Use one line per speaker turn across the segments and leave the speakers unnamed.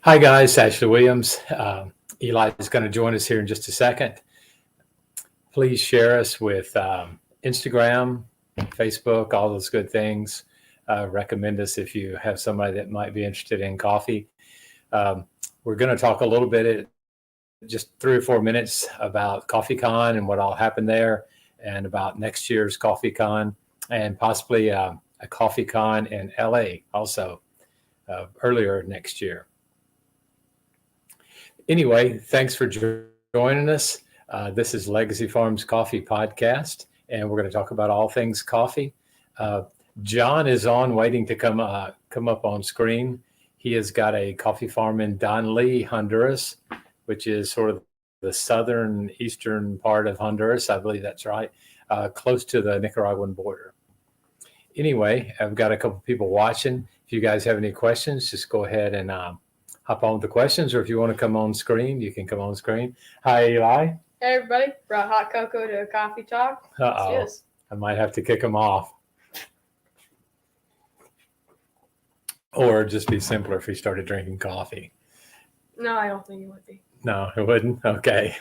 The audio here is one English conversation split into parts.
Hi, guys. Ashley Williams. Eli is going to join us here in just a second. Please share us with Instagram, Facebook, all those good things. Recommend us if you have somebody that might be interested in coffee. Um, we're going to talk a little bit, just 3 or 4 minutes, about CoffeeCon and what all happened there, and about next year's CoffeeCon, and possibly a CoffeeCon in LA also earlier next year. Anyway, thanks for joining us. This is Legacy Farms Coffee Podcast, and we're going to talk about all things coffee. John is on, waiting to come up on screen. He has got a coffee farm in Danlí, Honduras, which is sort of the southern eastern part of Honduras. I believe that's right, close to the Nicaraguan border. Anyway, I've got a couple people watching. If you guys have any questions, just go ahead and hop on with the questions, or if you want to come on screen, you can come on screen. Hi, Eli.
Hey, everybody. Brought hot cocoa to a coffee talk.
Uh-oh. I might have to kick him off. Or just be simpler if he started drinking coffee.
No, I don't think it would be.
No, it wouldn't? Okay.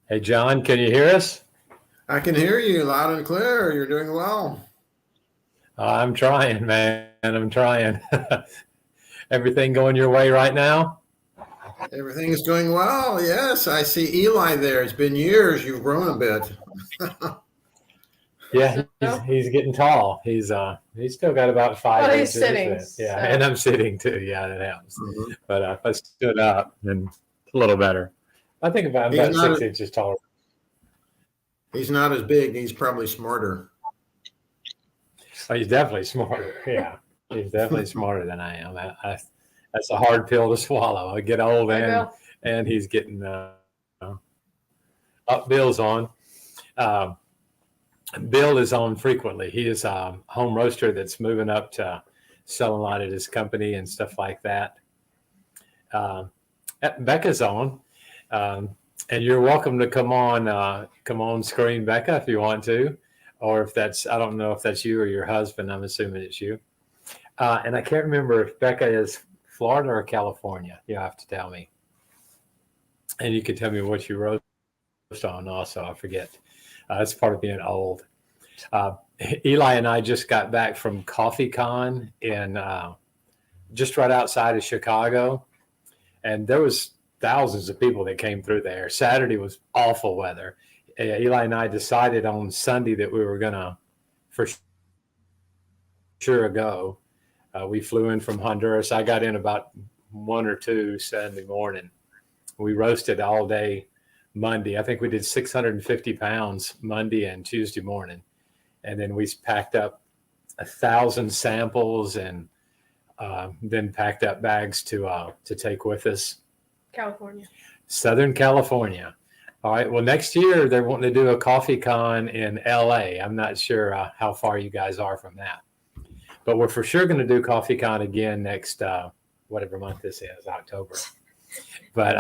Hey, John, can you hear us?
I can hear you loud and clear. You're doing well.
I'm trying, man. I'm trying. Everything going your way right now?
Everything is going well. Yes, I see Eli there. It's been years. You've grown a bit.
Yeah, he's getting tall. He's still got about 5
Well,
inches.
he's sitting.
Yeah,
So.
And I'm sitting too. Yeah, that helps.
Mhm.
But if I stood up, then it's a little better. I think about 6 inches taller.
He's not as big. He's probably smarter.
Oh, he's definitely smarter. Yeah, he's definitely smarter than I am. That's a hard pill to swallow. I get old and he's getting up. Bill's on. Bill is on frequently. He is a home roaster that's moving up to sell a lot at his company and stuff like that. Becca's on, and you're welcome to come on screen, Becca, if you want to. Or if I don't know if that's you or your husband. I'm assuming it's you. And I can't remember if Becca is Florida or California. You have to tell me. And you can tell me what you roast on also. I forget. That's part of being old. Eli and I just got back from CoffeeCon in just right outside of Chicago. And there was thousands of people that came through there. Saturday was awful weather. Eli and I decided on Sunday that we were going to for sure go. We flew in from Honduras. I got in about 1 or 2 Sunday morning. We roasted all day Monday. I think we did 650 pounds Monday and Tuesday morning. And then we packed up 1,000 samples and then packed up bags to take with us.
California.
Southern California. All right. Well, next year they're wanting to do a CoffeeCon in LA. I'm not sure how far you guys are from that, but we're for sure going to do CoffeeCon again next whatever month this is, October. But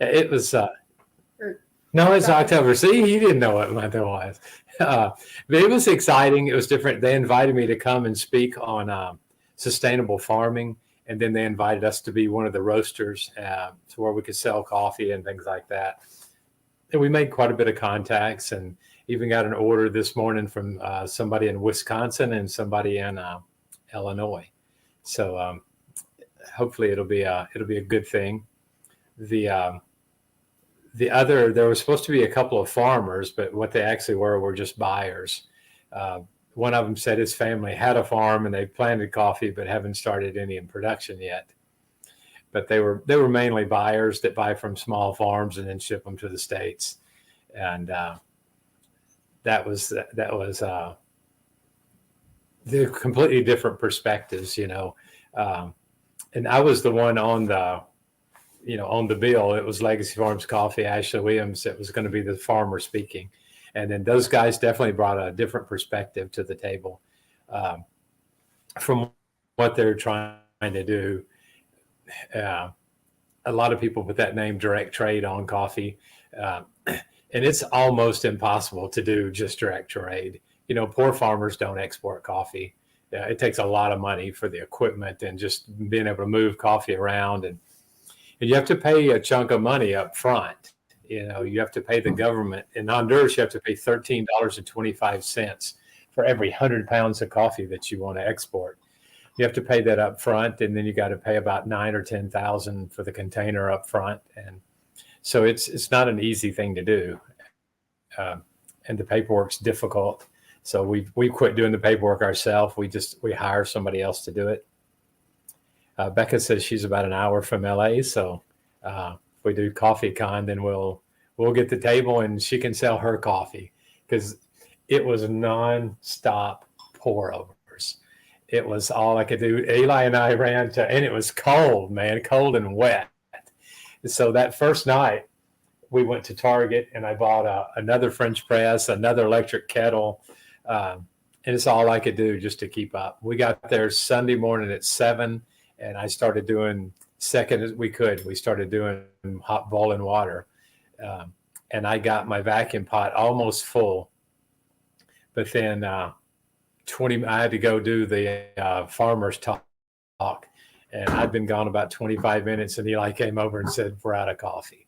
it was no, it's October. See, you didn't know what month it was. But it was exciting. It was different. They invited me to come and speak on sustainable farming, and then they invited us to be one of the roasters to where we could sell coffee and things like that. And we made quite a bit of contacts, and even got an order this morning from somebody in Wisconsin and somebody in Illinois. So hopefully it'll be a good thing. There was supposed to be a couple of farmers, but what they actually were just buyers. One of them said his family had a farm and they planted coffee, but haven't started any in production yet. But they were mainly buyers that buy from small farms and then ship them to the States. And that was they're completely different perspectives, you know. And I was the one on the bill. It was Legacy Farms Coffee, Ashley Williams, that was going to be the farmer speaking. And then those guys definitely brought a different perspective to the table from what they're trying to do. A lot of people put that name direct trade on coffee. And it's almost impossible to do just direct trade. You know, poor farmers don't export coffee. it takes a lot of money for the equipment and just being able to move coffee around. And you have to pay a chunk of money up front. You have to pay the government. In Honduras, you have to pay $13.25 for every 100 pounds of coffee that you want to export. You have to pay that up front, and then you got to pay about 9 or 10,000 for the container up front. And so it's not an easy thing to do. And the paperwork's difficult. So we quit doing the paperwork ourselves. We hire somebody else to do it. Becca says she's about an hour from LA. So if we do CoffeeCon, then we'll get the table and she can sell her coffee, because it was nonstop pour overs. It was all I could do. Eli and I ran to, and it was cold, man, cold and wet. So that first night we went to Target and I bought another French press, another electric kettle. And it's all I could do just to keep up. We got there Sunday morning at 7, and I started doing second as we could. We started doing hot boiling water. And I got my vacuum pot almost full. But then I had to go do the farmer's talk. And I'd been gone about 25 minutes, and Eli came over and said, we're out of coffee.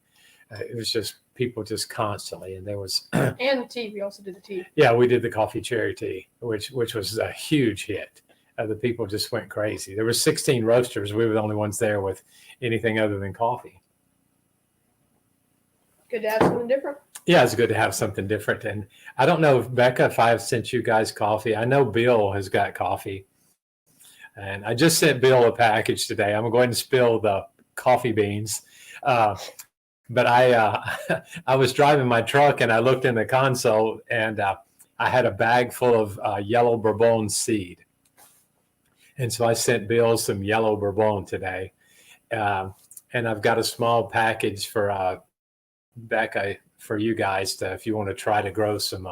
It was just people just constantly. And there was.
And the tea. We also did the tea.
Yeah, we did the coffee cherry tea, which was a huge hit. The people just went crazy. There were 16 roasters. We were the only ones there with anything other than coffee.
Good to have something different.
Yeah, it's good to have something different. And I don't know, Becca, if I've sent you guys coffee. I know Bill has got coffee. And I just sent Bill a package today. I'm going to spill the coffee beans. But I was driving my truck and I looked in the console, and I had a bag full of yellow Bourbon seed. And so I sent Bill some yellow Bourbon today. And I've got a small package for Becca, for you guys if you want to try to grow some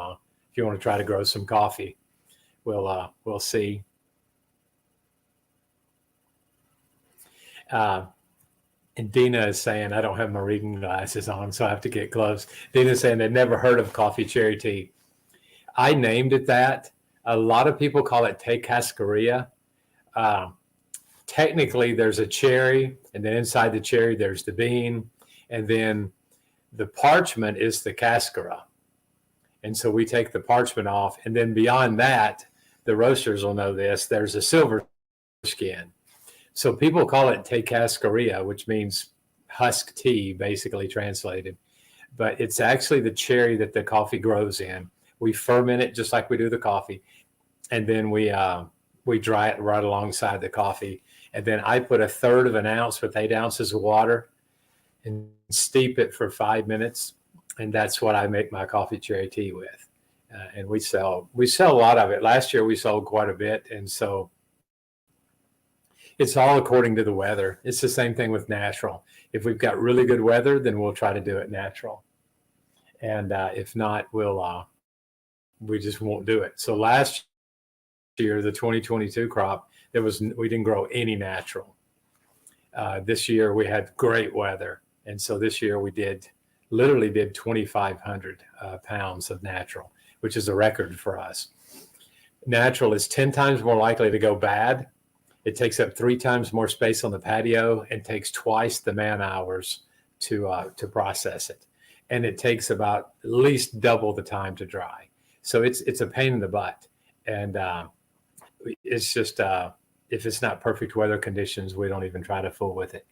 coffee. We'll see. And Dina is saying, I don't have my reading glasses on, so I have to get gloves. Dina's saying they've never heard of coffee cherry tea. I named it that. A lot of people call it Te Cascaria. Technically, there's a cherry, and then inside the cherry, there's the bean, and then the parchment is the cascara. And so we take the parchment off, and then beyond that, the roasters will know this, there's a silver skin. So people call it Te Cascaria, which means husk tea, basically translated. But it's actually the cherry that the coffee grows in. We ferment it just like we do the coffee. And then we dry it right alongside the coffee. And then I put 1/3 of an ounce with 8 ounces of water and steep it for 5 minutes. And that's what I make my coffee cherry tea with. And we sell a lot of it. Last year we sold quite a bit. And so it's all according to the weather. It's the same thing with natural. If we've got really good weather, then we'll try to do it natural. And if not, we just won't do it. So last year, the 2022 crop, we didn't grow any natural. This year we had great weather. And so this year we literally did 2,500 pounds of natural, which is a record for us. Natural is 10 times more likely to go bad. It takes up 3 times more space on the patio and takes twice the man hours to process it. And it takes about at least double the time to dry. So it's a pain in the butt. And it's just, if it's not perfect weather conditions, we don't even try to fool with it.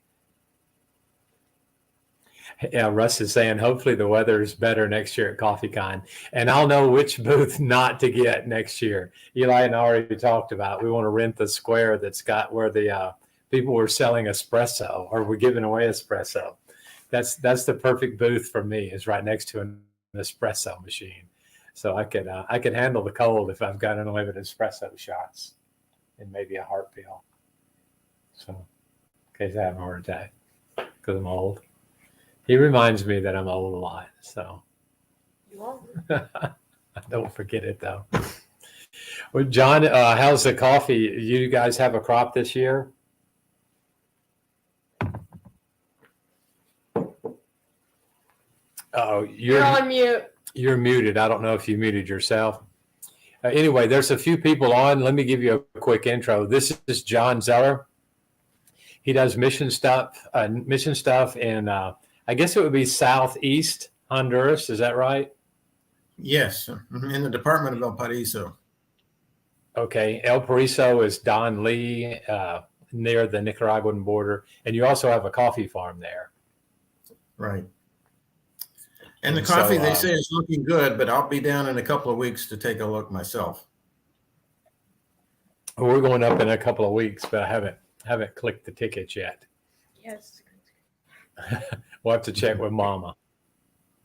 Yeah, Russ is saying, hopefully the weather is better next year at CoffeeCon. And I'll know which booth not to get next year. Eli and I already talked about, we want to rent the square that's got where the people were selling espresso, or we're giving away espresso. That's the perfect booth for me, is right next to an espresso machine. So I could handle the cold if I've got unlimited espresso shots and maybe a heart pill. So in case I have a heart attack because I'm old. He reminds me that I'm old a lot, so.
You won't.
I don't forget it, though. Well, John, how's the coffee? You guys have a crop this year? Oh,
You're on mute.
You're muted. I don't know if you muted yourself. Anyway, there's a few people on. Let me give you a quick intro. This is John Zeller. He does mission stuff in, I guess it would be southeast Honduras. Is that right?
Yes, in the Department of El Paraiso.
Okay. El Paraiso is Don Lee, near the Nicaraguan border. And you also have a coffee farm there.
Right. And the
And
coffee,
so,
they say, is looking good, but I'll be down in a couple of weeks to take a look myself.
We're going up in a couple of weeks, but I haven't clicked the tickets yet.
Yes.
We'll have to check with Mama.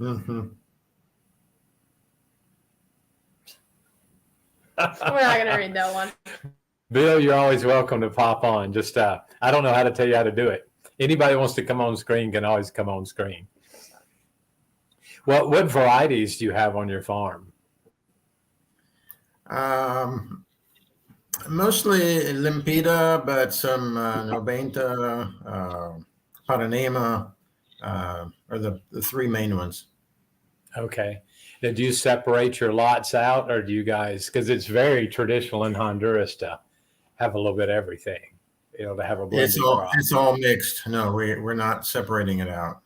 Mm-hmm.
We're not gonna read that one.
Bill, you're always welcome to pop on. Just I don't know how to tell you how to do it. Anybody wants to come on screen can always come on screen. What varieties do you have on your farm?
Mostly Limpida, but some Noventa, Paranema, are the three main ones.
Okay. Now, do you separate your lots out, or do you guys? Because it's very traditional in Honduras to have a little bit of everything. To have a blended crop.
It's all mixed. No, we're not separating it out.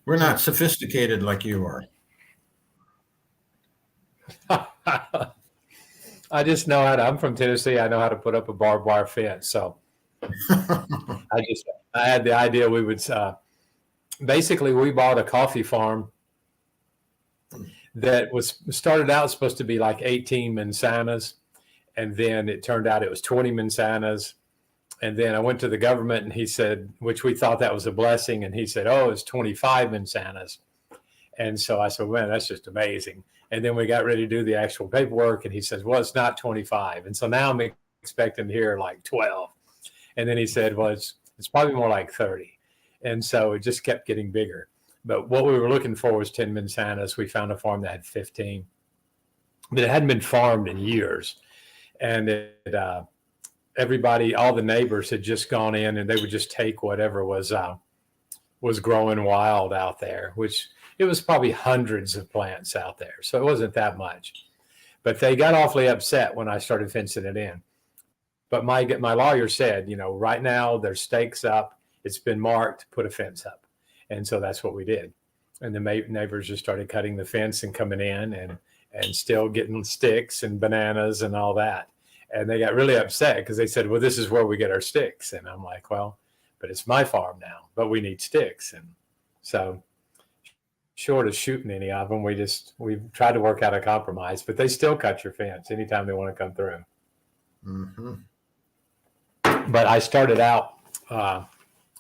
We're not sophisticated like you are.
I just know how to. I'm from Tennessee. I know how to put up a barbed wire fence. So I had the idea we would. Basically, we bought a coffee farm that was started out supposed to be like 18 manzanas, and then it turned out it was 20 manzanas. And then I went to the government, and he said, which we thought that was a blessing, and he said, "Oh, it's 25 manzanas." And so I said, "Man, that's just amazing." And then we got ready to do the actual paperwork, and he says, "Well, it's not 25." And so now I'm expecting to hear like 12. And then he said, "Well, it's probably more like 30." And so it just kept getting bigger. But what we were looking for was 10 manzanas. We found a farm that had 15, but it hadn't been farmed in years. And everybody, all the neighbors had just gone in, and they would just take whatever was growing wild out there, which it was probably hundreds of plants out there. So it wasn't that much. But they got awfully upset when I started fencing it in. But my lawyer said, right now there's stakes up. It's been marked, put a fence up. And so that's what we did. And the neighbors just started cutting the fence and coming in and still getting sticks and bananas and all that. And they got really upset because they said, "Well, this is where we get our sticks." And I'm like, "Well, but it's my farm now, but we need sticks." And so short of shooting any of them, we've tried to work out a compromise, but they still cut your fence anytime they want to come through.
Mm-hmm.
But I started out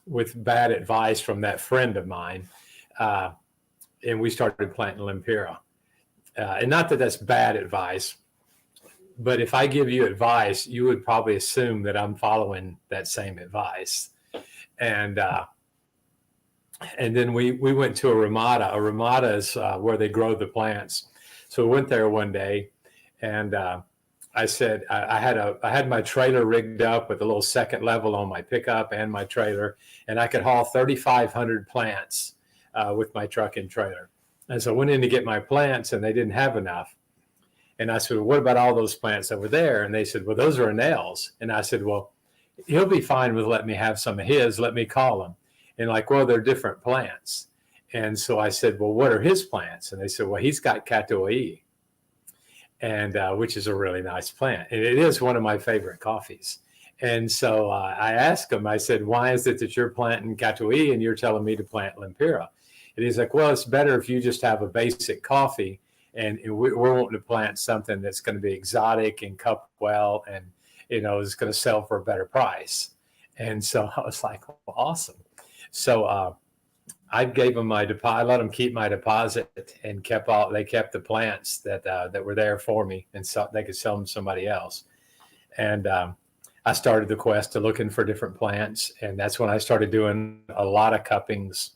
with bad advice from that friend of mine, and we started planting Lempira. And not that that's bad advice, but if I give you advice, you would probably assume that I'm following that same advice. And then we went to a Ramada. A Ramada is where they grow the plants. So we went there one day, and I said I had my trailer rigged up with a little second level on my pickup and my trailer, and I could haul 3,500 plants with my truck and trailer. And so I went in to get my plants, and they didn't have enough. And I said, "Well, what about all those plants over there?" And they said, "Well, those are nails." And I said, "Well, he'll be fine with letting me have some of his. Let me call him." And like, "Well, they're different plants." And so I said, "Well, what are his plants?" And they said, "Well, he's got Catuai, and which is a really nice plant. And it is one of my favorite coffees." And so I asked him, I said, "Why is it that you're planting Catuai and you're telling me to plant Lempira?" And he's like, "Well, it's better if you just have a basic coffee, and we're wanting to plant something that's going to be exotic and cup well, and is going to sell for a better price." And so I was like, "Well, awesome." So I gave them my deposit. I let them keep my deposit, and they kept the plants that were there for me, and so they could sell them to somebody else. And I started the quest of looking for different plants, and that's when I started doing a lot of cuppings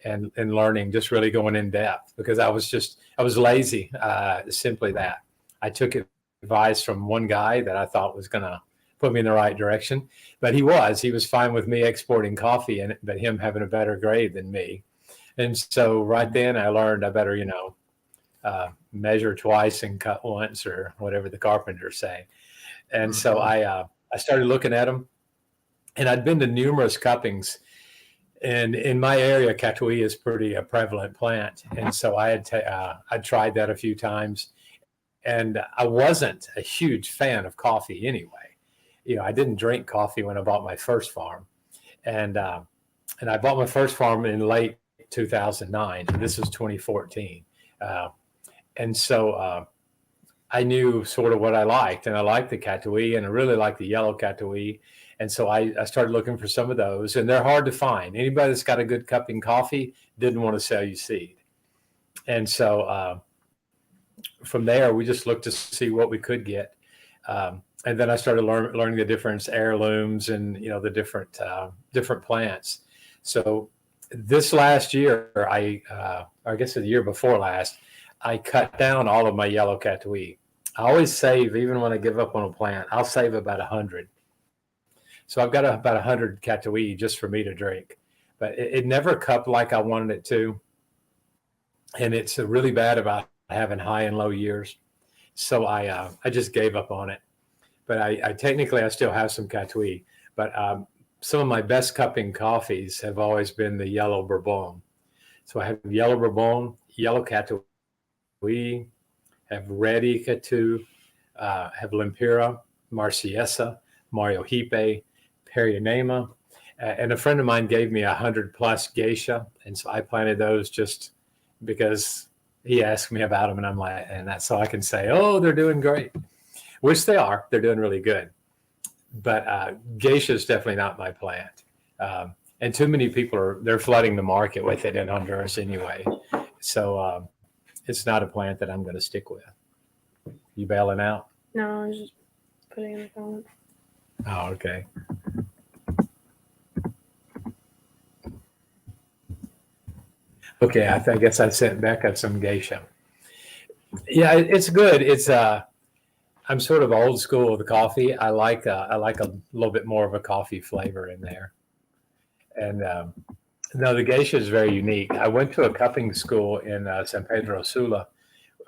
and learning, just really going in depth, because I was lazy. Simply that. I took advice from one guy that I thought was going to put me in the right direction, but he was fine with me exporting coffee, but him having a better grade than me. And so right then I learned I better, measure twice and cut once, or whatever the carpenters say. And so I started looking at them, and I'd been to numerous cuppings. And in my area, Katui is pretty a prevalent plant. And so I'd tried that a few times, and I wasn't a huge fan of coffee anyway. I didn't drink coffee when I bought my first farm. And I bought my first farm in late 2009, and this was 2014. And so I knew sort of what I liked, and I liked the Katui, and I really liked the yellow Katui. And so I started looking for some of those, and they're hard to find. Anybody that's got a good cupping coffee didn't want to sell you seed. And so from there, we just looked to see what we could get. And then I started learning the different heirlooms and, the different plants. So this last year, I guess the year before last, I cut down all of my yellow Katui. I always save, even when I give up on a plant, I'll save about 100. So I've got about 100 Katui just for me to drink, but it never cupped like I wanted it to. And it's really bad about having high and low years. So I just gave up on it. But I technically still have some Katui, but some of my best cupping coffees have always been the yellow Bourbon. So I have yellow Bourbon, yellow Katui, have red Ikatu, have Lempira, Marciesa, Mario Hipe, Perianema, and a friend of mine gave me 100+ geisha, and so I planted those just because he asked me about them, and I'm like, and that's all I can say. Oh, they're doing great, which they are. They're doing really good, but geisha is definitely not my plant, and too many people they're flooding the market with it in Honduras anyway, so it's not a plant that I'm going to stick with. You bailing out?
No, I was just putting in the comment.
Oh, okay. Okay, I guess I sent Becca some geisha. Yeah, it's good. It's I'm sort of old school with the coffee. I like a little bit more of a coffee flavor in there. And no, the geisha is very unique. I went to a cupping school in San Pedro Sula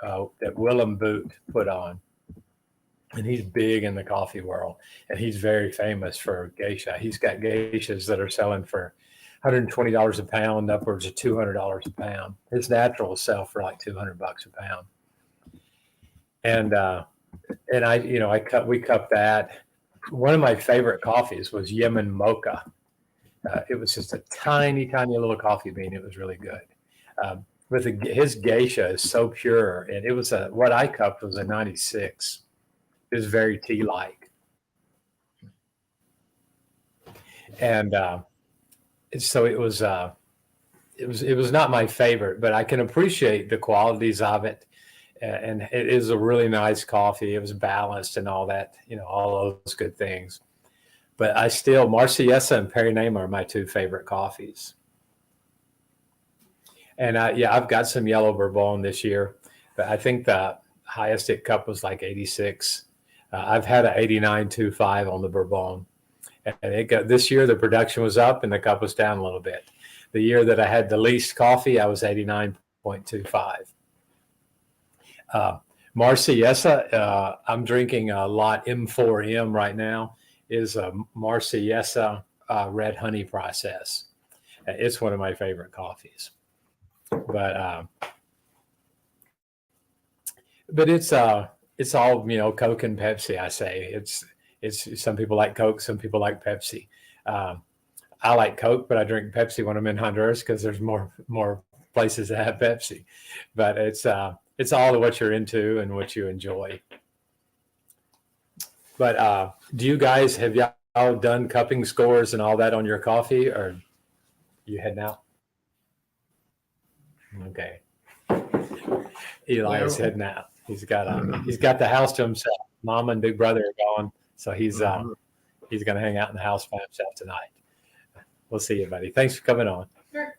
that Willem Boot put on. And he's big in the coffee world, and he's very famous for geisha. He's got geishas that are selling for $120 a pound, upwards of $200 a pound. His naturals sell for like $200 a pound. And we cupped that. One of my favorite coffees was Yemen Mocha. It was just a tiny, tiny little coffee bean. It was really good. His geisha is so pure, and it was what I cupped was a 96. It was very tea-like, and so it was not my favorite, but I can appreciate the qualities of it, and it is a really nice coffee. It was balanced and all that, all those good things. But Marciesa and Perianema are my two favorite coffees. And I've got some yellow Bourbon this year, but I think the highest it cup was like 86. I've had an 89.25 on the Bourbon, and this year the production was up and the cup was down a little bit. The year that I had the least coffee, I was 89.25. Marciesa, I'm drinking a lot M4M right now, is a Marciesa red honey process. It's one of my favorite coffees, but it's all, Coke and Pepsi. I say it's some people like Coke, some people like Pepsi. I like Coke, but I drink Pepsi when I'm in Honduras because there's more places that have Pepsi. But it's all of what you're into and what you enjoy. But do you guys, have y'all done cupping scores and all that on your coffee, or you heading out? Okay. Eli is heading out. He's got the house to himself. Mama and big brother are gone, so he's going to hang out in the house by himself tonight. We'll see you, buddy. Thanks for coming on.
Sure.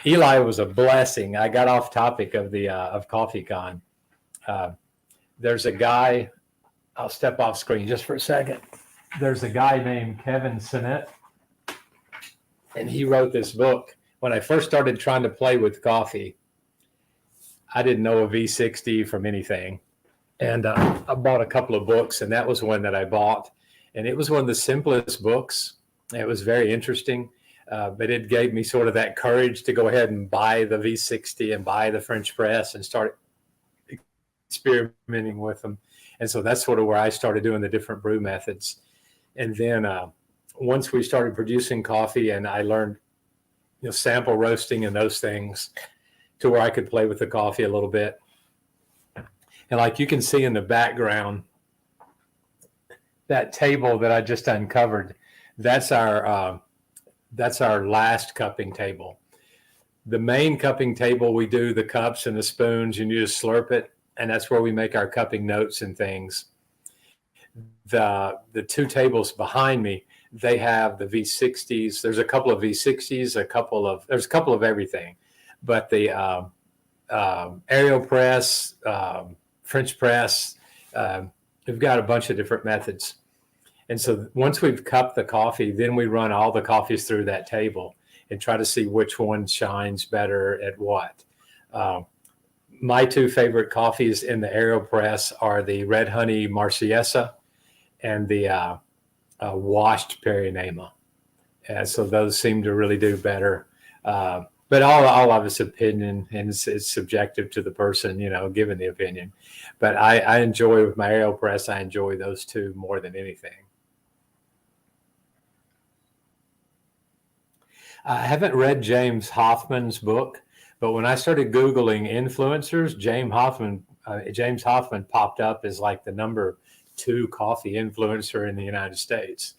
Eli was a blessing. I got off topic of the of CoffeeCon. There's a guy. I'll step off screen just for a second. There's a guy named Kevin Sinnett, and he wrote this book. When I first started trying to play with coffee, I didn't know a V60 from anything. And I bought a couple of books, and that was one that I bought. And it was one of the simplest books. It was very interesting, but it gave me sort of that courage to go ahead and buy the V60 and buy the French press and start experimenting with them. And so that's sort of where I started doing the different brew methods. And then once we started producing coffee and I learned, sample roasting and those things to where I could play with the coffee a little bit. And like you can see in the background, that table that I just uncovered, that's our last cupping table. The main cupping table, we do the cups and the spoons and you just slurp it. And that's where we make our cupping notes and things. The two tables behind me, they have the V60s. There's a couple of V60s, there's a couple of everything. But the AeroPress, French press, we've got a bunch of different methods. And so once we've cupped the coffee, then we run all the coffees through that table and try to see which one shines better at what. My two favorite coffees in the AeroPress are the Red Honey Marseillaise and the washed Perinema. And so those seem to really do better. But all of it's opinion, and it's subjective to the person, giving the opinion. But I enjoy with my AeroPress, I enjoy those two more than anything. I haven't read James Hoffman's book, but when I started Googling influencers, James Hoffman popped up as like the number 2 coffee influencer in the United States.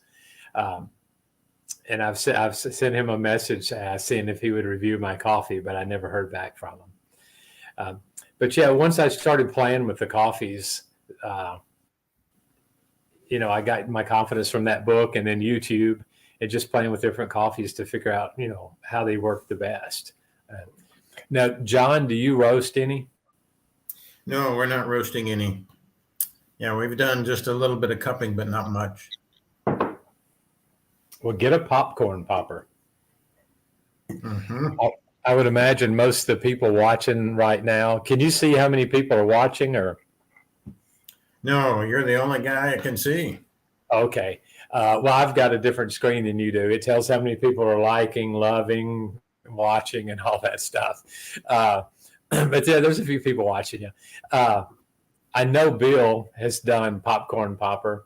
And I've sent him a message seeing if he would review my coffee, but I never heard back from him. But yeah, once I started playing with the coffees, I got my confidence from that book and then YouTube and just playing with different coffees to figure out, how they work the best. Now, John, do you roast any?
No, we're not roasting any. Yeah, we've done just a little bit of cupping, but not much.
Well, get a popcorn popper.
Mm-hmm.
I would imagine most of the people watching right now. Can you see how many people are watching? Or
no, you're the only guy I can see.
Okay. Well, I've got a different screen than you do. It tells how many people are liking, loving, watching, and all that stuff. But yeah, there's a few people watching you. I know Bill has done popcorn popper.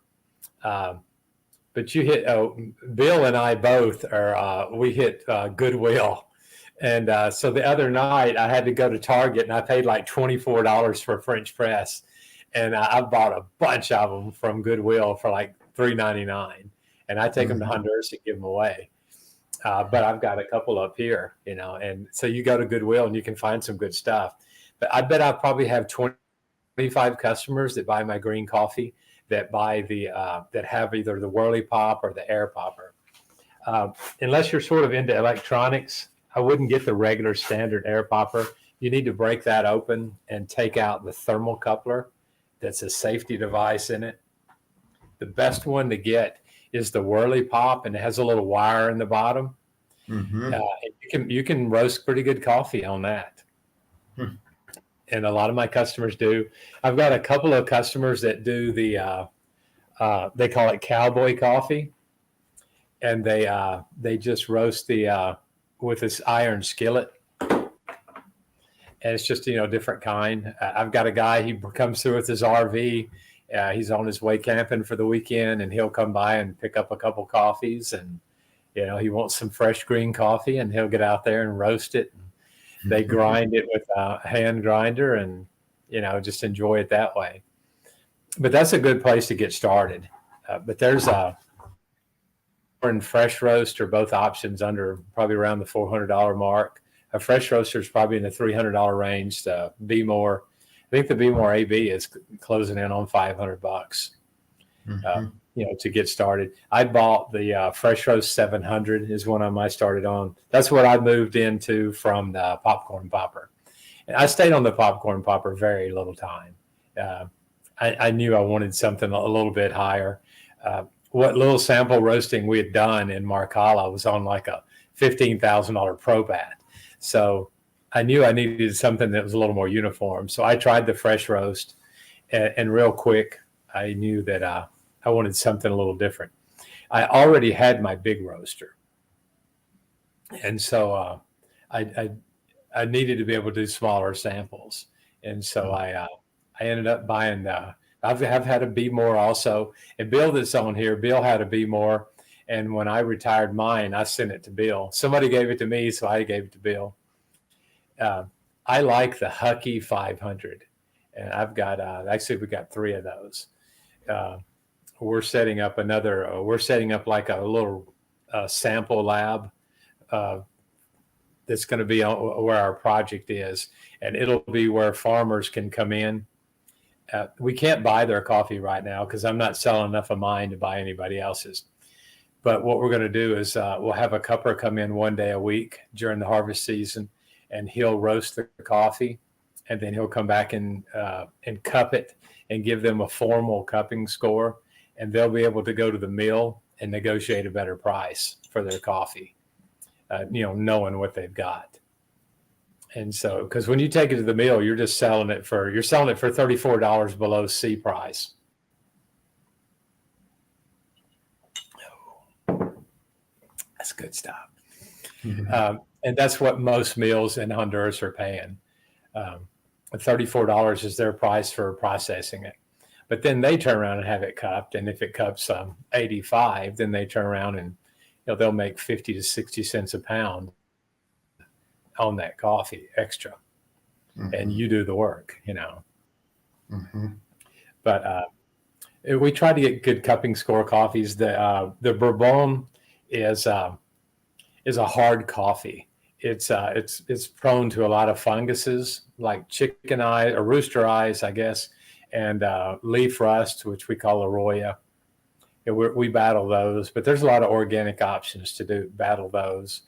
But you hit, Bill and I both we hit Goodwill. And so the other night I had to go to Target and I paid like $24 for French press. And I bought a bunch of them from Goodwill for like $3.99. And I take them to Honduras and give them away. But I've got a couple up here, and so you go to Goodwill and you can find some good stuff. But I bet I probably have 25 customers that buy my green coffee that buy that have either the Whirly Pop or the Air Popper. Unless you're sort of into electronics, I wouldn't get the regular standard Air Popper. You need to break that open and take out the thermocoupler. That's a safety device in it. The best one to get is the Whirly Pop, and it has a little wire in the bottom.
Mm-hmm.
You can roast pretty good coffee on that. And a lot of my customers do. I've got a couple of customers that do the they call it cowboy coffee, and they just roast with this iron skillet, and it's just different kind. I've got a guy, he comes through with his RV. He's on his way camping for the weekend, and he'll come by and pick up a couple coffees, and he wants some fresh green coffee, and he'll get out there and roast it. They grind it with a hand grinder and, just enjoy it that way. But that's a good place to get started. But there's and fresh roast are both options under probably around the $400 mark. A fresh roaster is probably in the $300 range. Bmore, I think the Bmore AB is closing in on $500. To get started. I bought the Fresh Roast 700 is one I started on. That's what I moved into from the popcorn popper. And I stayed on the popcorn popper very little time. I knew I wanted something a little bit higher. What little sample roasting we had done in Marcala was on like a $15,000 Probat. So I knew I needed something that was a little more uniform. So I tried the fresh roast, and real quick, I knew that I wanted something a little different. I already had my big roaster, and so I needed to be able to do smaller samples, and so I ended up buying. I've had a Be More also, and Bill that's on here. Bill had a Be More, and when I retired mine, I sent it to Bill. Somebody gave it to me, so I gave it to Bill. I like the Hucky 500, and I've got actually we got 3 of those. We're setting up another. We're setting up like a little sample lab that's going to be where our project is, and it'll be where farmers can come in. We can't buy their coffee right now because I'm not selling enough of mine to buy anybody else's. But what we're going to do is we'll have a cupper come in 1 day a week during the harvest season, and he'll roast the coffee, and then he'll come back and cup it and give them a formal cupping score, and they'll be able to go to the mill and negotiate a better price for their coffee, knowing what they've got. And so, because when you take it to the mill, you're selling it for $34 below C price. That's good stuff.
Mm-hmm.
And that's what most mills in Honduras are paying. $34 is their price for processing it. But then they turn around and have it cupped. And if it cups 85, then they turn around and they'll make 50 to 60 cents a pound on that coffee extra. Mm-hmm. And you do the work, Mm-hmm. But we try to get good cupping score coffees. The Bourbon is a hard coffee. It's prone to a lot of funguses like chicken eye or rooster eyes, I guess, and leaf rust, which we call Arroyo. We battle those, but there's a lot of organic options to battle those.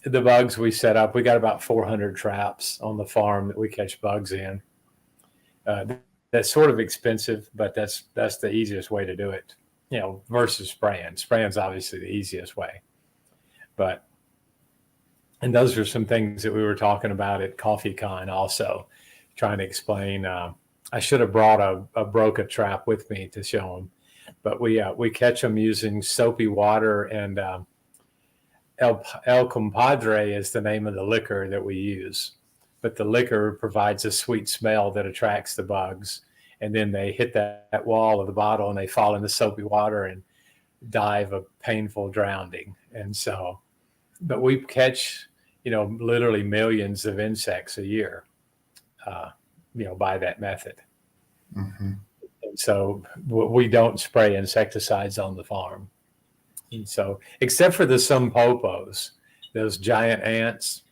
The bugs we set up, we got about 400 traps on the farm that we catch bugs in. That's sort of expensive, but that's the easiest way to do it, versus spraying. Spraying's obviously the easiest way. And those are some things that we were talking about at CoffeeCon also, trying to explain. I should have brought a Broca trap with me to show them, but we catch them using soapy water, and El Compadre is the name of the liquor that we use. But the liquor provides a sweet smell that attracts the bugs, and then they hit that wall of the bottle and they fall in the soapy water and die of a painful drowning. And so, but we catch, literally millions of insects a year, by that method. Mm-hmm. And so we don't spray insecticides on the farm. And so, except for the Sumpopos, those giant ants,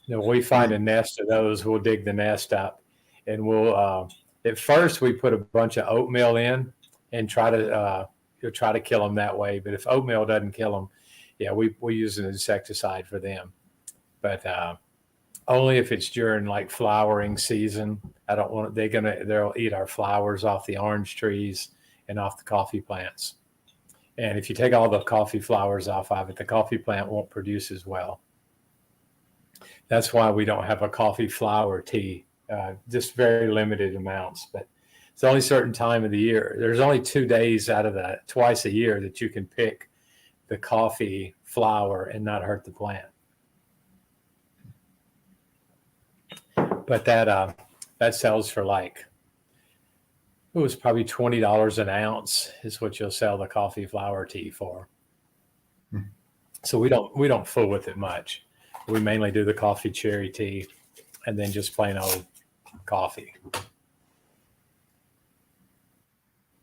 we find a nest of those, we'll dig the nest up, and we'll, at first we put a bunch of oatmeal in and try to kill them that way. But if oatmeal doesn't kill them, we use an insecticide for them. But only if it's during like flowering season. I don't want they'll eat our flowers off the orange trees and off the coffee plants. And if you take all the coffee flowers off of it, the coffee plant won't produce as well. That's why we don't have a coffee flower tea, just very limited amounts. But it's only a certain time of the year. There's only 2 days out of that, twice a year, that you can pick the coffee flower and not hurt the plant. But that sells for it was probably $20 an ounce is what you'll sell the coffee flower tea for. Hmm. So we don't fool with it much. We mainly do the coffee cherry tea and then just plain old coffee.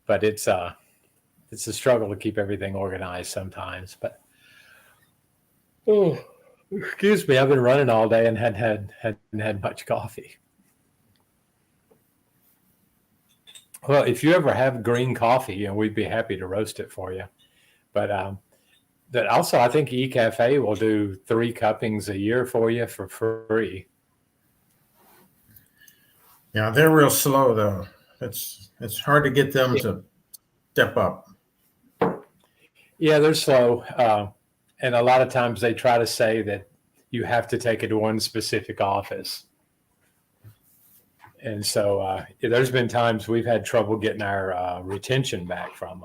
But it's a struggle to keep everything organized sometimes. But excuse me, I've been running all day and hadn't had much coffee. Well, if you ever have green coffee, we'd be happy to roast it for you. But also, I think eCafe will do 3 cuppings a year for you for free.
Yeah, they're real slow though. It's hard to get them to step up.
Yeah, they're slow, and a lot of times they try to say that you have to take it to one specific office. And so there's been times we've had trouble getting our retention back from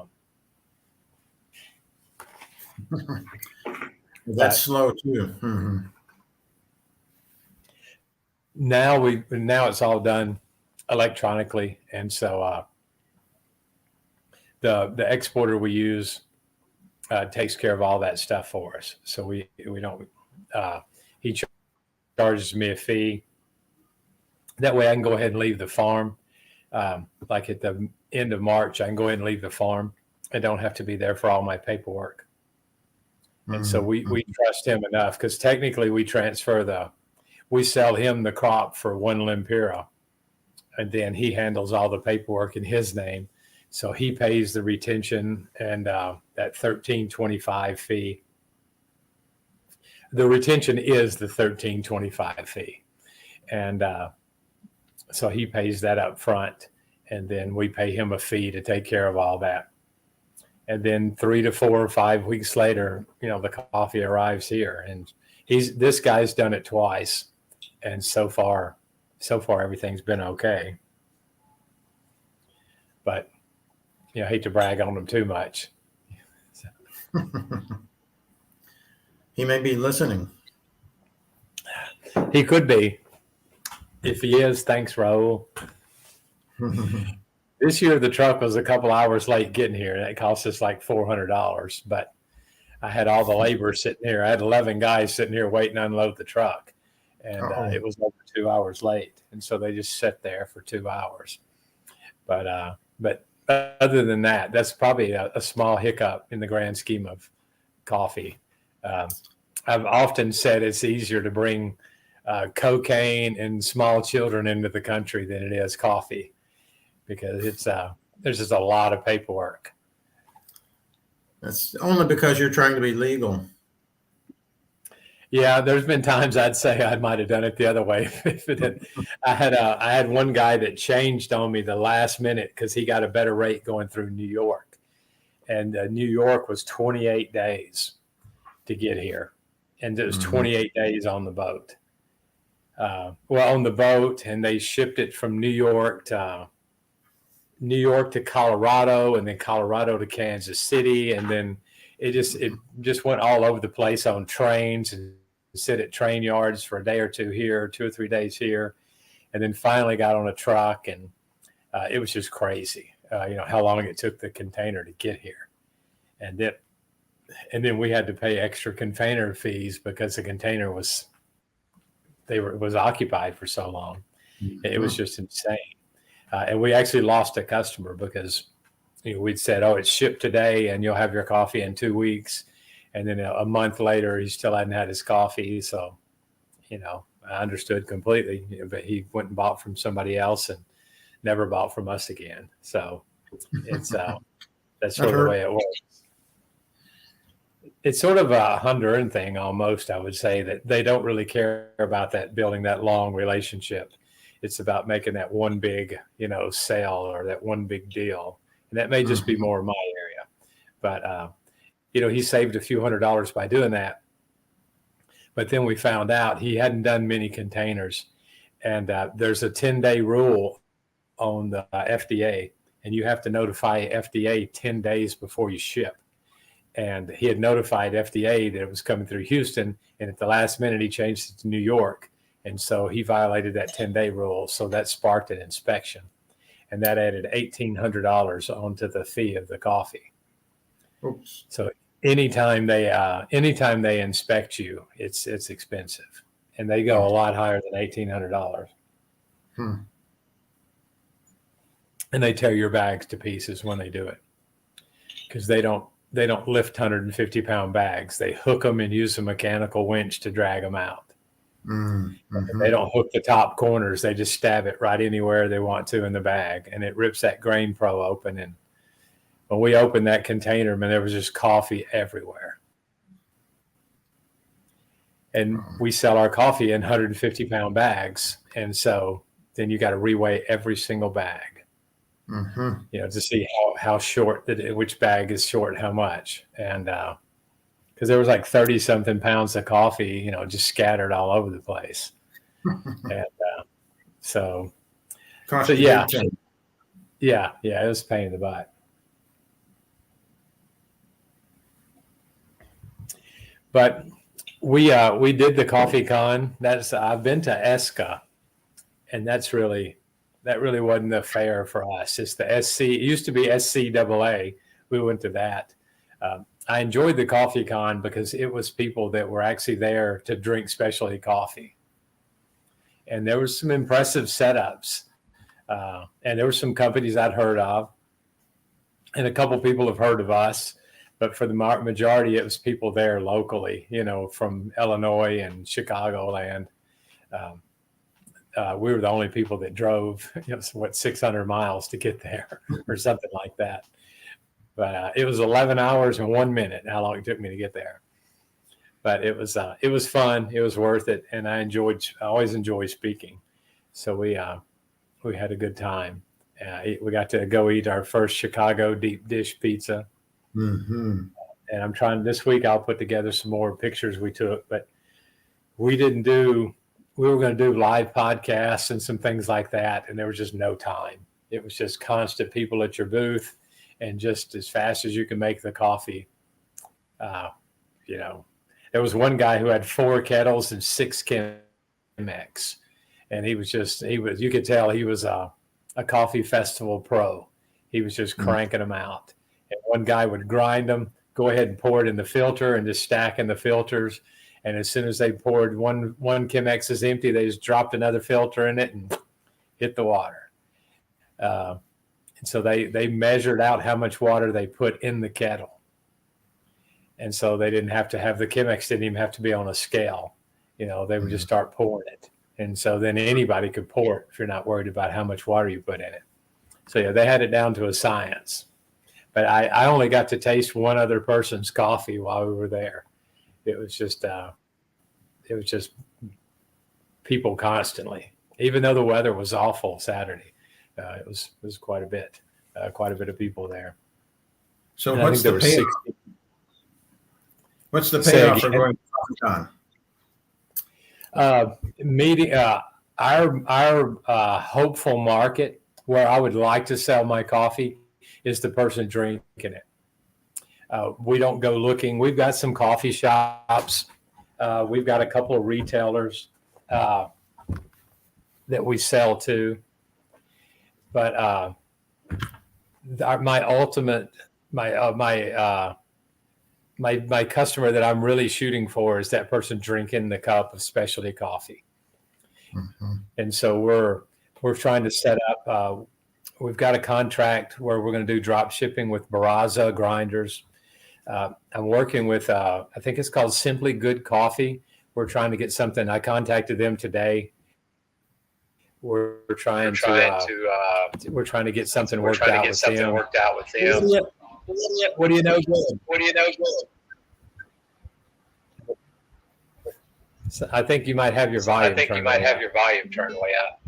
them.
That's slow too. Mhm.
Now it's all done electronically, and so the exporter we use takes care of all that stuff for us. So we don't. He charges me a fee. That way, I can go ahead and leave the farm. Like at the end of March, I can go ahead and leave the farm. I don't have to be there for all my paperwork. And so we trust him enough, because technically we sell him the crop for one lempira, and then he handles all the paperwork in his name. So he pays the retention and that $13.25 fee. The retention is the $13.25 fee. And so he pays that up front, and then we pay him a fee to take care of all that. And then 3 to 4 or 5 weeks later, the coffee arrives here, and this guy's done it twice. And so far everything's been okay. But I hate to brag on him too much.
He may be listening.
He could be. If he is, thanks, Raul. This year, the truck was a couple hours late getting here. That cost us like $400. But I had all the labor sitting here. I had 11 guys sitting here waiting to unload the truck. And it was over 2 hours late. And so they just sat there for 2 hours. But other than that, that's probably a small hiccup in the grand scheme of coffee. I've often said it's easier to bring cocaine and small children into the country than it is coffee, because there's just a lot of paperwork.
That's only because you're trying to be legal.
Yeah, there's been times I'd say I might have done it the other way. I had one guy that changed on me the last minute because he got a better rate going through New York, and New York was 28 days to get here, and it was 28 days on the boat. On the boat, and they shipped it from New York to Colorado, and then Colorado to Kansas City, and then it just went all over the place on trains and sit at train yards for a day or two here, 2 or 3 days here, and then finally got on a truck, and it was just crazy. How long it took the container to get here, and then we had to pay extra container fees because the container was occupied for so long. It was just insane. And we actually lost a customer because we'd said, it's shipped today and you'll have your coffee in 2 weeks. And then a month later, he still hadn't had his coffee. So, I understood completely, but he went and bought from somebody else and never bought from us again. So it's, that's sort of the way it works. It's sort of a Honduran thing almost, I would say, that they don't really care about that, building that long relationship. It's about making that one big, sale or that one big deal. And that may just be more in my area. But, he saved a few $100s by doing that. But then we found out he hadn't done many containers. And there's a 10-day rule on the FDA, and you have to notify FDA 10 days before you ship. And he had notified FDA that it was coming through Houston, and at the last minute he changed it to New York. And so he violated that 10-day rule. So that sparked an inspection, and that added $1,800 onto the fee of the coffee.
Oops.
So anytime they inspect you, it's expensive, and they go a lot higher than $1,800. And they tear your bags to pieces when they do it, because they don't lift 150-pound bags. They hook them and use a mechanical winch to drag them out. They don't hook the top corners. They just stab it right anywhere they want to in the bag, and it rips that Grain Pro open. And when we opened that container, man, there was just coffee everywhere. And we sell our coffee in 150-pound bags, and so then you got to reweigh every single bag, to see how short which bag is short how much. And because there was like 30 something pounds of coffee, just scattered all over the place. And so
Cost
So,
a
yeah.
good thing.
yeah, it was a pain in the butt. But we did the coffee con. I've been to ESCA, and that really wasn't the fair for us. It's the SC. It used to be SCAA. We went to that. I enjoyed the coffee con because it was people that were actually there to drink specialty coffee, and there was some impressive setups, and there were some companies I'd heard of, and a couple people have heard of us. But for the majority, it was people there locally, from Illinois and Chicagoland. We were the only people that drove, 600 miles to get there or something like that. But it was 11 hours and 1 minute how long it took me to get there. But it was fun. It was worth it, and I always enjoy speaking. So we had a good time. We got to go eat our first Chicago deep dish pizza.
Mm-hmm.
And I'm trying this week, I'll put together some more pictures we took, but we were going to do live podcasts and some things like that. And there was just no time. It was just constant people at your booth, and just as fast as you can make the coffee. There was one guy who had 4 kettles and 6 Chemex, and you could tell he was a coffee festival pro. He was just cranking them out. And one guy would grind them, go ahead and pour it in the filter, and just stack in the filters. And as soon as they poured one Chemex is empty, they just dropped another filter in it and hit the water. And so they measured out how much water they put in the kettle. And so they didn't have to have the Chemex, didn't even have to be on a scale. They would just start pouring it. And so then anybody could pour it if you're not worried about how much water you put in it. So yeah, they had it down to a science. But I only got to taste one other person's coffee while we were there. It was just people constantly, even though the weather was awful Saturday. It was quite a bit of people there.
So
And
what's the payoff? What's the payoff for going to Coffee Con?
Meeting our hopeful market where I would like to sell my coffee is the person drinking it. We don't go looking. We've got some coffee shops. We've got a couple of retailers that we sell to. But my customer that I'm really shooting for is that person drinking the cup of specialty coffee.
Mm-hmm.
And so we're trying to set up. We've got a contract where we're going to do drop shipping with Barraza grinders. I'm working with, I think it's called Simply Good Coffee. We're trying to get something. I contacted them today. We're trying to get something worked out with them. What do you know good? So I think you might have your volume turned way up.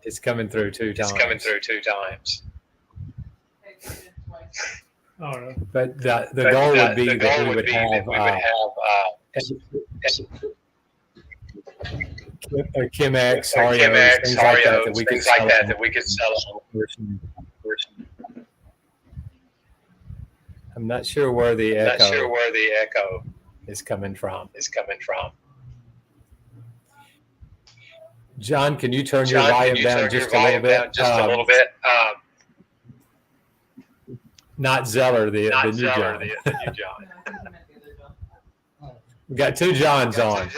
It's coming through 2 times.
Oh, no.
But the goal would be that we would have Chemex, Oreos, things like that we could sell. I'm not sure where the echo is coming from. John, can you turn your volume down just a little bit? Not Zeller, the new John. We got 2 Johns on.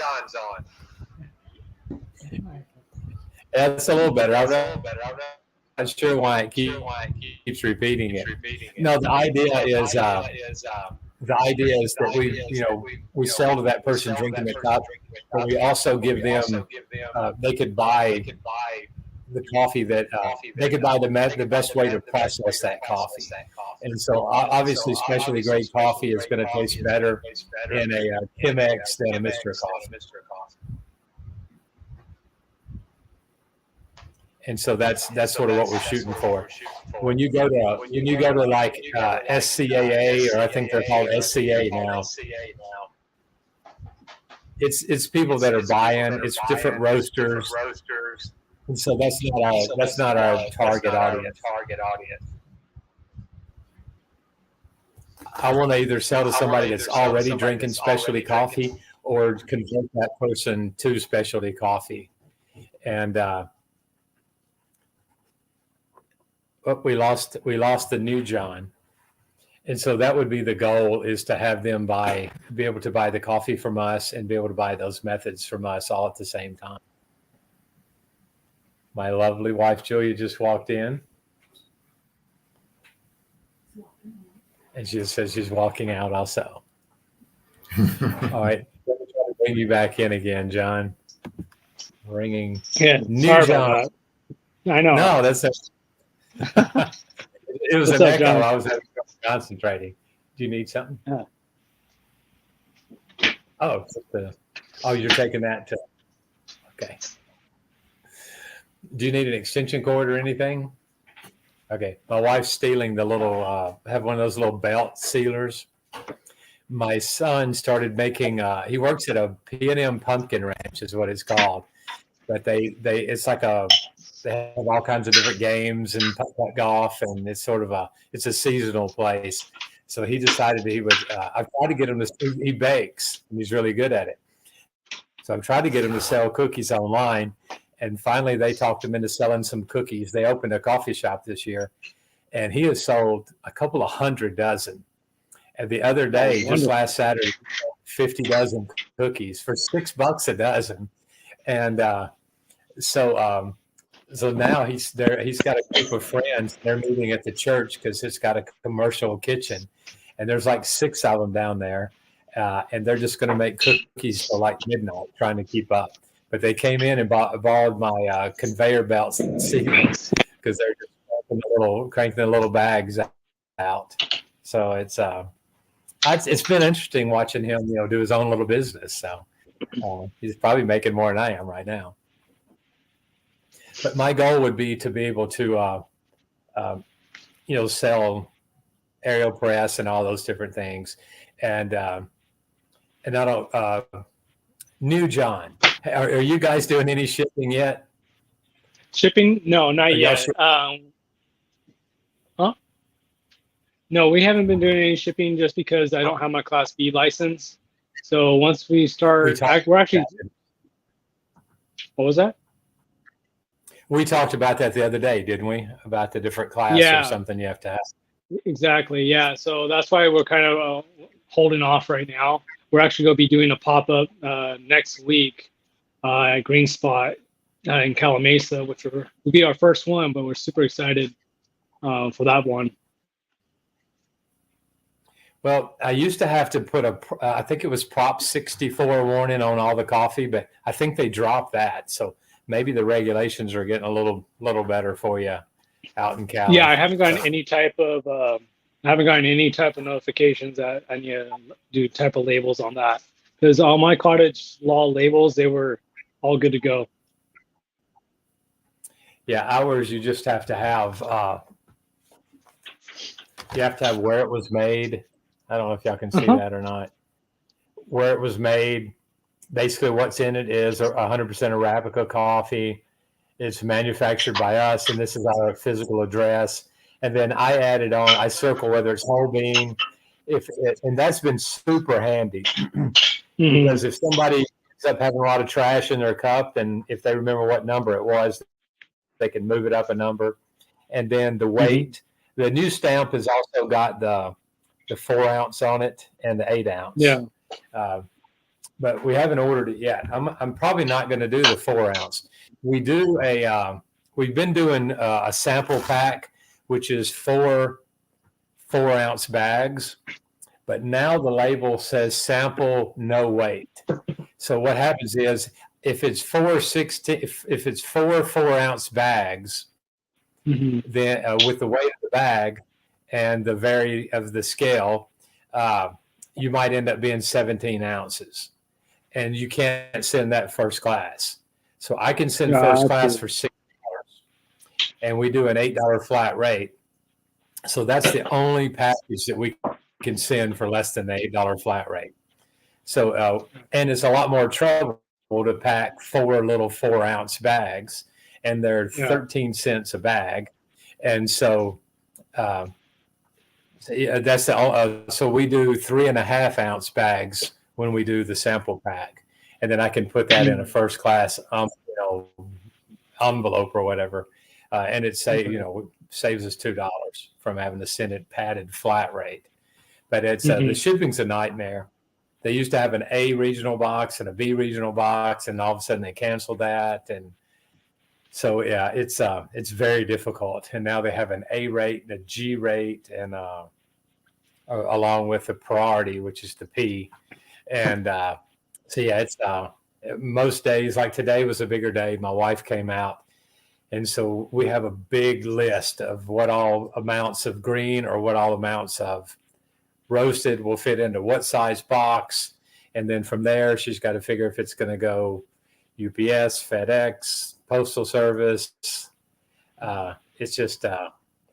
That's a little better. I'm not sure why it keeps repeating it. No, the idea is that we sell to that person drinking the cup, but we also give them they could buy the coffee that they could buy the best way to process that coffee. And so obviously specialty grade coffee is going to taste better in a Chemex than a Mr. Coffee. And so that's sort of what we're shooting for. When you go to like SCAA, or I think they're called SCA now, it's people that are buying, it's different roasters, and so that's not our target audience. I want to either sell to somebody that's already drinking specialty coffee or convert that person to specialty coffee. And but we lost the new John. And so that would be the goal, is to have them be able to buy the coffee from us and be able to buy those methods from us all at the same time. My lovely wife, Julia, just walked in. And she just says she's walking out also. All right. Let me try to bring you back in again, John. Ringing.
Yeah,
New
sorry
John.
about that. I know.
No, that's it. It was
What's
an
up,
echo.
John?
I was having trouble concentrating. Do you need something?
Yeah.
Oh, you're taking that to. Okay. Do you need an extension cord or anything? Okay. My wife's stealing the little, have one of those little belt sealers. My son started making, he works at a P&M Pumpkin Ranch is what it's called. But it's like they have all kinds of different games and putt golf, and it's sort of it's a seasonal place. So he decided that he would, I've tried to get him to, he bakes, and he's really good at it. So I've tried to get him to sell cookies online, and finally they talked him into selling some cookies. They opened a coffee shop this year, and he has sold a couple of 100 dozen. And the other day, just last Saturday, 50 dozen cookies for $6 a dozen. And so now he's there. He's got a group of friends. They're meeting at the church because it's got a commercial kitchen, and there's like 6 of them down there, and they're just going to make cookies till like midnight, trying to keep up. But they came in and borrowed my conveyor belts and seals because they're just cranking the little bags out. So it's been interesting watching him, do his own little business. So he's probably making more than I am right now. But my goal would be to be able to, sell AeroPress and all those different things. And New John, are you guys doing any shipping yet?
Shipping? No, not yet. No, we haven't been doing any shipping just because I don't have my Class B license. So once we start, we're actually. What was that?
We talked about that the other day, didn't we? About the different class or something you have to have.
Exactly. Yeah. So that's why we're kind of holding off right now. We're actually going to be doing a pop-up next week at Green Spot in Calamasa, which will be our first one, but we're super excited for that one.
Well, I used to have to put I think it was Prop 64 warning on all the coffee, but I think they dropped that. So maybe the regulations are getting a little better for you out in Cali.
Yeah, I haven't gotten any type of notifications that I need to do type of labels on that, because all my cottage law labels, they were all good to go.
Yeah, ours you just have to have where it was made. I don't know if y'all can see that or not. Where it was made, basically what's in it is 100% Arabica coffee. It's manufactured by us, and this is our physical address. And then I added on, I circle whether it's whole bean, and that's been super handy because if somebody ends up having a lot of trash in their cup, and if they remember what number it was, they can move it up a number. And then the weight, the new stamp has also got the 4 ounce on it and the 8 ounce.
Yeah.
But we haven't ordered it yet. I'm probably not going to do the 4 ounce. We've been doing a sample pack, which is 4 ounce bags, but now the label says sample no weight. So what happens is if it's 4 4 ounce bags, then with the weight of the bag and the vary of the scale, you might end up being 17 ounces. And you can't send that first class. So I can send first class for $6. and we do an $8 flat rate. So that's the only package that we can send for less than the $8 flat rate. So, and it's a lot more trouble to pack 4 little 4-ounce bags, and they're 13 cents a bag. And so, that's so we do 3.5-ounce bags when we do the sample pack, and then I can put that in a first class, envelope or whatever, and it saves us $2 from having to send it padded flat rate. But it's the shipping's a nightmare. They used to have an A regional box and a B regional box, and all of a sudden they canceled that. And so, yeah, it's very difficult. And now they have an A rate and a G rate, and along with the priority, which is the P. And so, yeah, it's most days, like today was a bigger day. My wife came out. And so we have a big list of what all amounts of green or what all amounts of roasted will fit into what size box. And then from there, she's got to figure if it's going to go UPS, FedEx, Postal Service. It's just,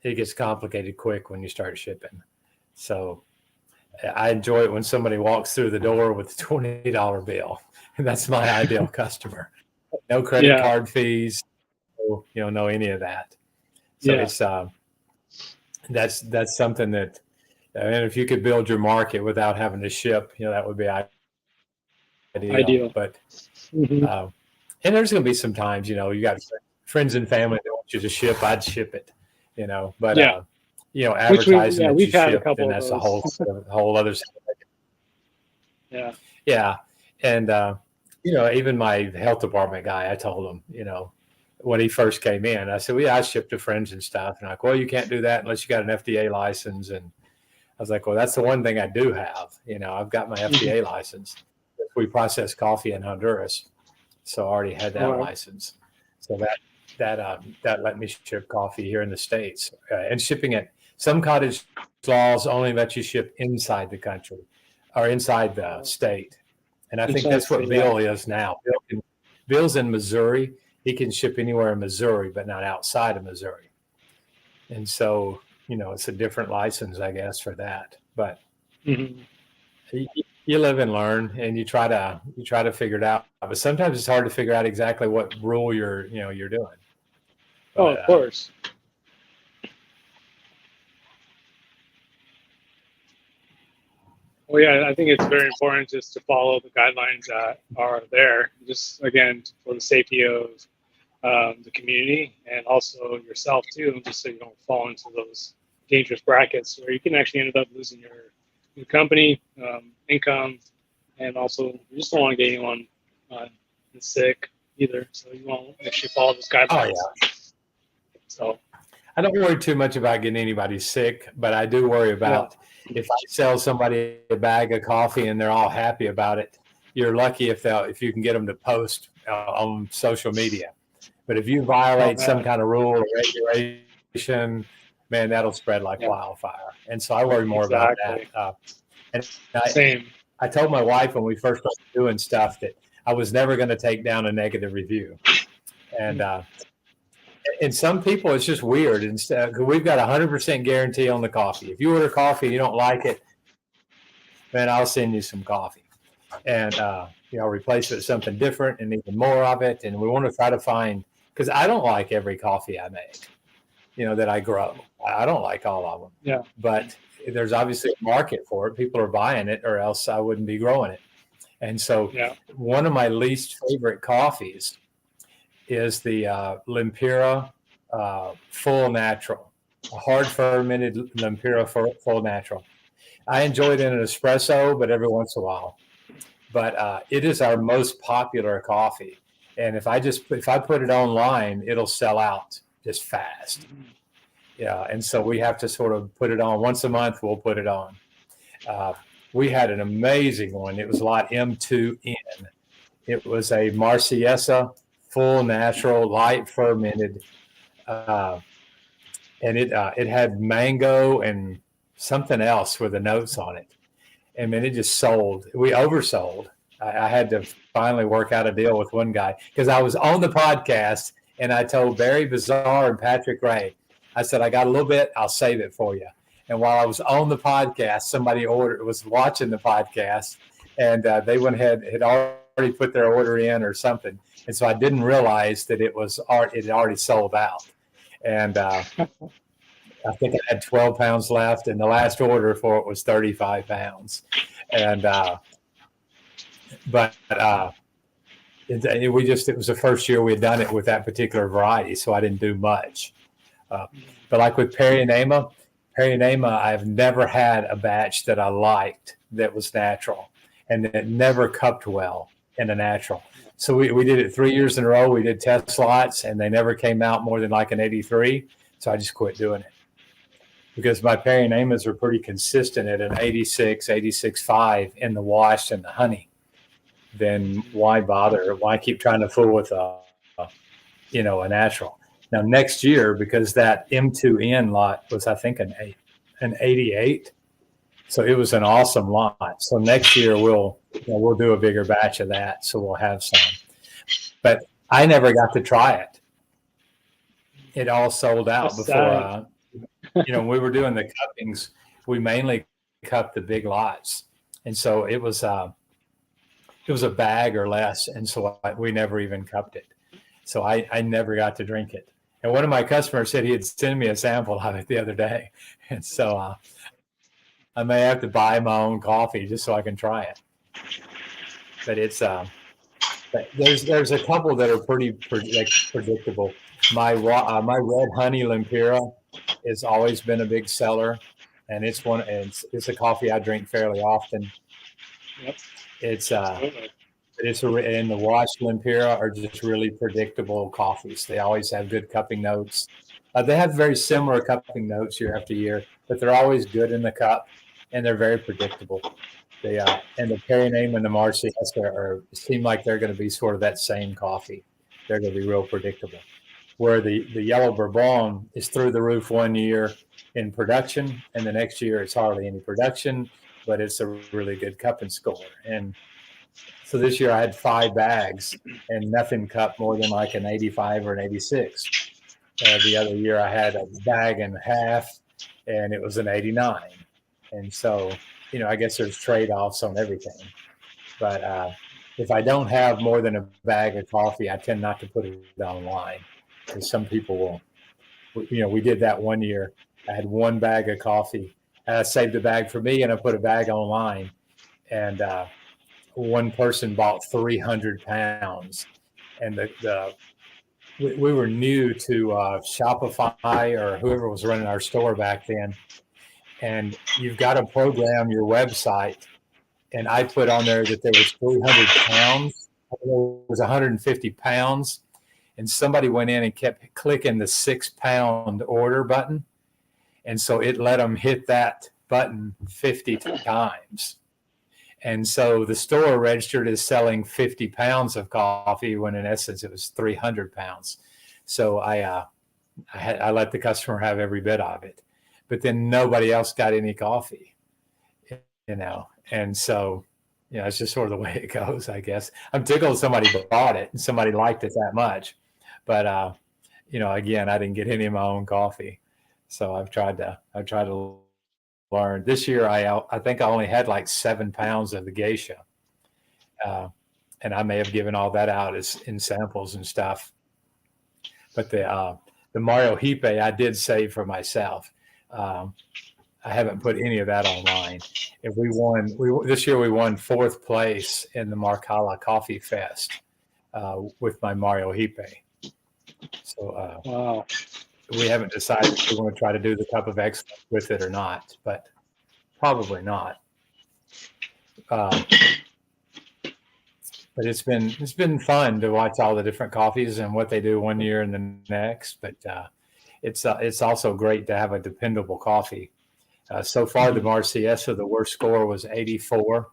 it gets complicated quick when you start shipping. So I enjoy it when somebody walks through the door with a $20 bill. And that's my ideal customer. No credit card fees, no any of that. So it's, that's something that, and if you could build your market without having to ship, that would be ideal. But and there's going to be some times, you got friends and family that want you to ship. I'd ship it, But advertising
we've had
ship,
a couple
and
of
that's
those.
a whole other. Yeah, and even my health department guy, I told him, when he first came in, I said, I ship to friends and stuff, and like, well, you can't do that unless you got an FDA license. And I was like, well, that's the one thing I do have. I've got my FDA license. We process coffee in Honduras, so I already had that license. So that let me ship coffee here in the States. And shipping it, some cottage laws only let you ship inside the country or inside the state. And I think that's what Bill is now. Bill's in Missouri. He can ship anywhere in Missouri, but not outside of Missouri. And so, it's a different license, I guess, for that. But you live and learn, and you try to figure it out. But sometimes it's hard to figure out exactly what rule you're doing. But,
of course. Well, yeah, I think it's very important just to follow the guidelines that are there, just again for the safety of the community and also yourself too, just so you don't fall into those dangerous brackets where you can actually end up losing your company, income, and also you just don't want to get anyone sick either. So you want to actually follow those guidelines.
Oh, yeah.
So
I don't worry too much about getting anybody sick, but I do worry about if I sell somebody a bag of coffee and they're all happy about it. You're lucky if you can get them to post on social media. But if you violate some kind of rule or regulation, man, that'll spread like wildfire. And so I worry more about that.
Same.
I told my wife when we first started doing stuff that I was never going to take down a negative review. And some people, it's just weird. And we've got 100% guarantee on the coffee. If you order coffee and you don't like it, then I'll send you some coffee. And, replace it with something different and even more of it. And we want to try to find, because I don't like every coffee I make, that I grow. I don't like all of them.
Yeah.
But there's obviously a market for it. People are buying it, or else I wouldn't be growing it. And so one of my least favorite coffees is the Lempira Full Natural, a hard fermented Lempira Full Natural. I enjoy it in an espresso, but every once in a while. But it is our most popular coffee. And if I put it online, it'll sell out just fast. Yeah. And so we have to sort of put it on once a month. We'll put it on. We had an amazing one. It was lot M2N. It was a Marciesa full natural light fermented. And it had mango and something else with the notes on it. And then it just sold. We oversold. I had to finally work out a deal with one guy because I was on the podcast And I told Barry Bizarre and Patrick Ray, I said, I got a little bit, I'll save it for you. And while I was on the podcast, somebody was watching the podcast, and they went ahead, had already put their order in or something. And so I didn't realize that it had already sold out. And I think I had 12 pounds left, and the last order for it was 35 pounds. And it was the first year we had done it with that particular variety, so I didn't do much. But like with Perry and Ama, I've never had a batch that I liked that was natural and that never cupped well in a natural. So we did it 3 years in a row. We did test slots, and they never came out more than like an 83. So I just quit doing it because my Perry and Amas are pretty consistent at an 86, 86.5 in the wash and the honey. Then why bother? Why keep trying to fool with a natural? Now next year, because that M2N lot was, I think, an 88, so it was an awesome lot. So next year we'll do a bigger batch of that, so we'll have some. But I never got to try it. It all sold out before. When we were doing the cuppings, we mainly cupped the big lots, and so it was a bag or less, and so we never even cupped it. So I never got to drink it. And one of my customers said he'd send me a sample of it the other day. And so I may have to buy my own coffee just so I can try it. But it's there's a couple that are pretty predictable. My red honey Lempira has always been a big seller, and it's a coffee I drink fairly often.
Yep.
And the wash Lempira are just really predictable coffees. They always have good cupping notes. They have very similar cupping notes year after year, but they're always good in the cup, and they're very predictable. And the Perry Name and the Marcy seem like they're going to be sort of that same coffee. They're going to be real predictable. Where the Yellow Bourbon is through the roof 1 year in production, and the next year it's hardly any production, but it's a really good cupping score. And so this year I had 5 bags and nothing cupped more than like an 85 or an 86. The other year I had a bag and a half and it was an 89. And so, I guess there's trade-offs on everything. But if I don't have more than a bag of coffee, I tend not to put it online because some people will. We did that 1 year. I had 1 bag of coffee. And I saved a bag for me and I put a bag online. And one person bought 300 pounds, and we were new to Shopify or whoever was running our store back then, and you've got to program your website, and I put on there that there was 300 pounds, there was 150 pounds, and somebody went in and kept clicking the 6-pound order button, and so it let them hit that button 50 times. And so the store registered as selling 50 pounds of coffee when in essence it was 300 pounds. So I let the customer have every bit of it, but then nobody else got any coffee, And so, it's just sort of the way it goes, I guess. I'm tickled somebody bought it and somebody liked it that much, but again, I didn't get any of my own coffee. So I've tried to learn. This year, I think I only had like 7 pounds of the geisha, and I may have given all that out in samples and stuff. But the Mario Hipe I did save for myself. I haven't put any of that online. If this year we won 4th place in the Marcala Coffee Fest with my Mario Hipe. So
Wow.
We haven't decided if we want to try to do the Cup of Excellence with it or not, but probably not. But it's been fun to watch all the different coffees and what they do 1 year and the next. But it's also great to have a dependable coffee. So far, the Marciesa, the worst score was 84,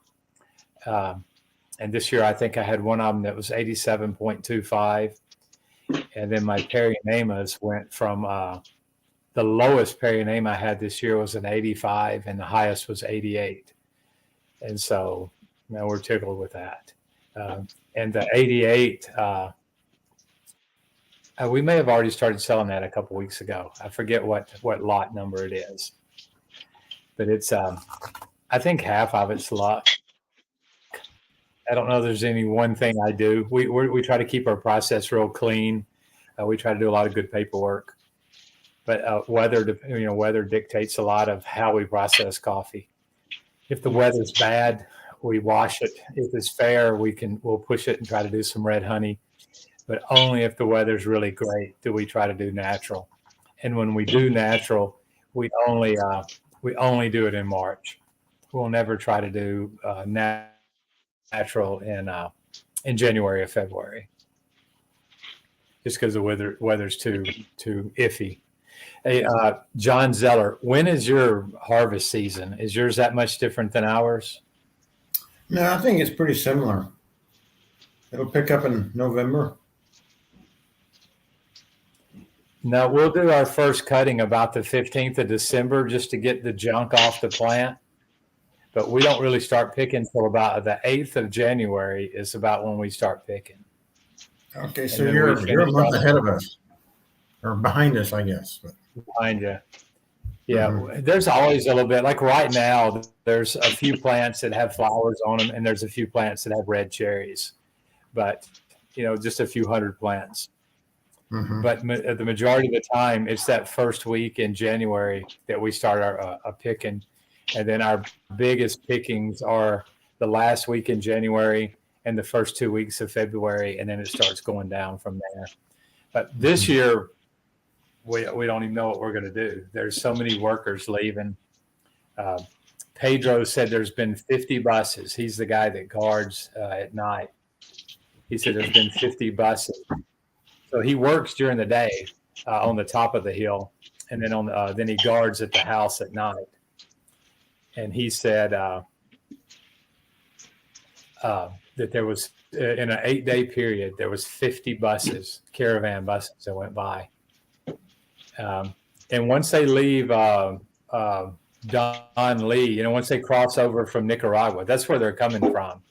and this year I think I had one of them that was 87.25. And then my Perry Namas went from the lowest Perry Name I had this year was an 85, and the highest was 88. And so we're tickled with that. And the 88, We may have already started selling that a couple weeks ago. I forget what lot number it is, but it's I think half of it's luck. I don't know if there's any one thing I do. We try to keep our process real clean. We try to do a lot of good paperwork, but weather dictates a lot of how we process coffee. If the weather's bad, we wash it. If it's fair, we'll push it and try to do some red honey, but only if the weather's really great do we try to do natural. And when we do natural, we only do it in March. We'll never try to do natural in January or February, just because the weather's too iffy. Hey, John Zeller, when is your harvest season? Is yours that much different than ours?
No, I think it's pretty similar. It'll pick up in November.
No, we'll do our first cutting about the 15th of December just to get the junk off the plant. But we don't really start picking until about the 8th of January is about when we start picking.
Okay, so
then
you're
we
a
finish
month
up.
ahead of us, or behind us, I guess. But
Behind you. Yeah, there's always a little bit. Like right now, there's a few plants that have flowers on them, and there's a few plants that have red cherries. But, just a few hundred plants.
mhm.
But the majority of the time, it's that first week in January that we start our picking. And then our biggest pickings are the last week in January and the first 2 weeks of February, and then it starts going down from there. But this year, we don't even know what we're going to do. There's so many workers leaving. Pedro said there's been 50 buses. He's the guy that guards at night. He said there's been 50 buses. So he works during the day on the top of the hill, and then then he guards at the house at night. And he said that there was, in an 8-day period, there was 50 buses, caravan buses that went by. And once they leave Don Lee, once they cross over from Nicaragua, that's where they're coming from.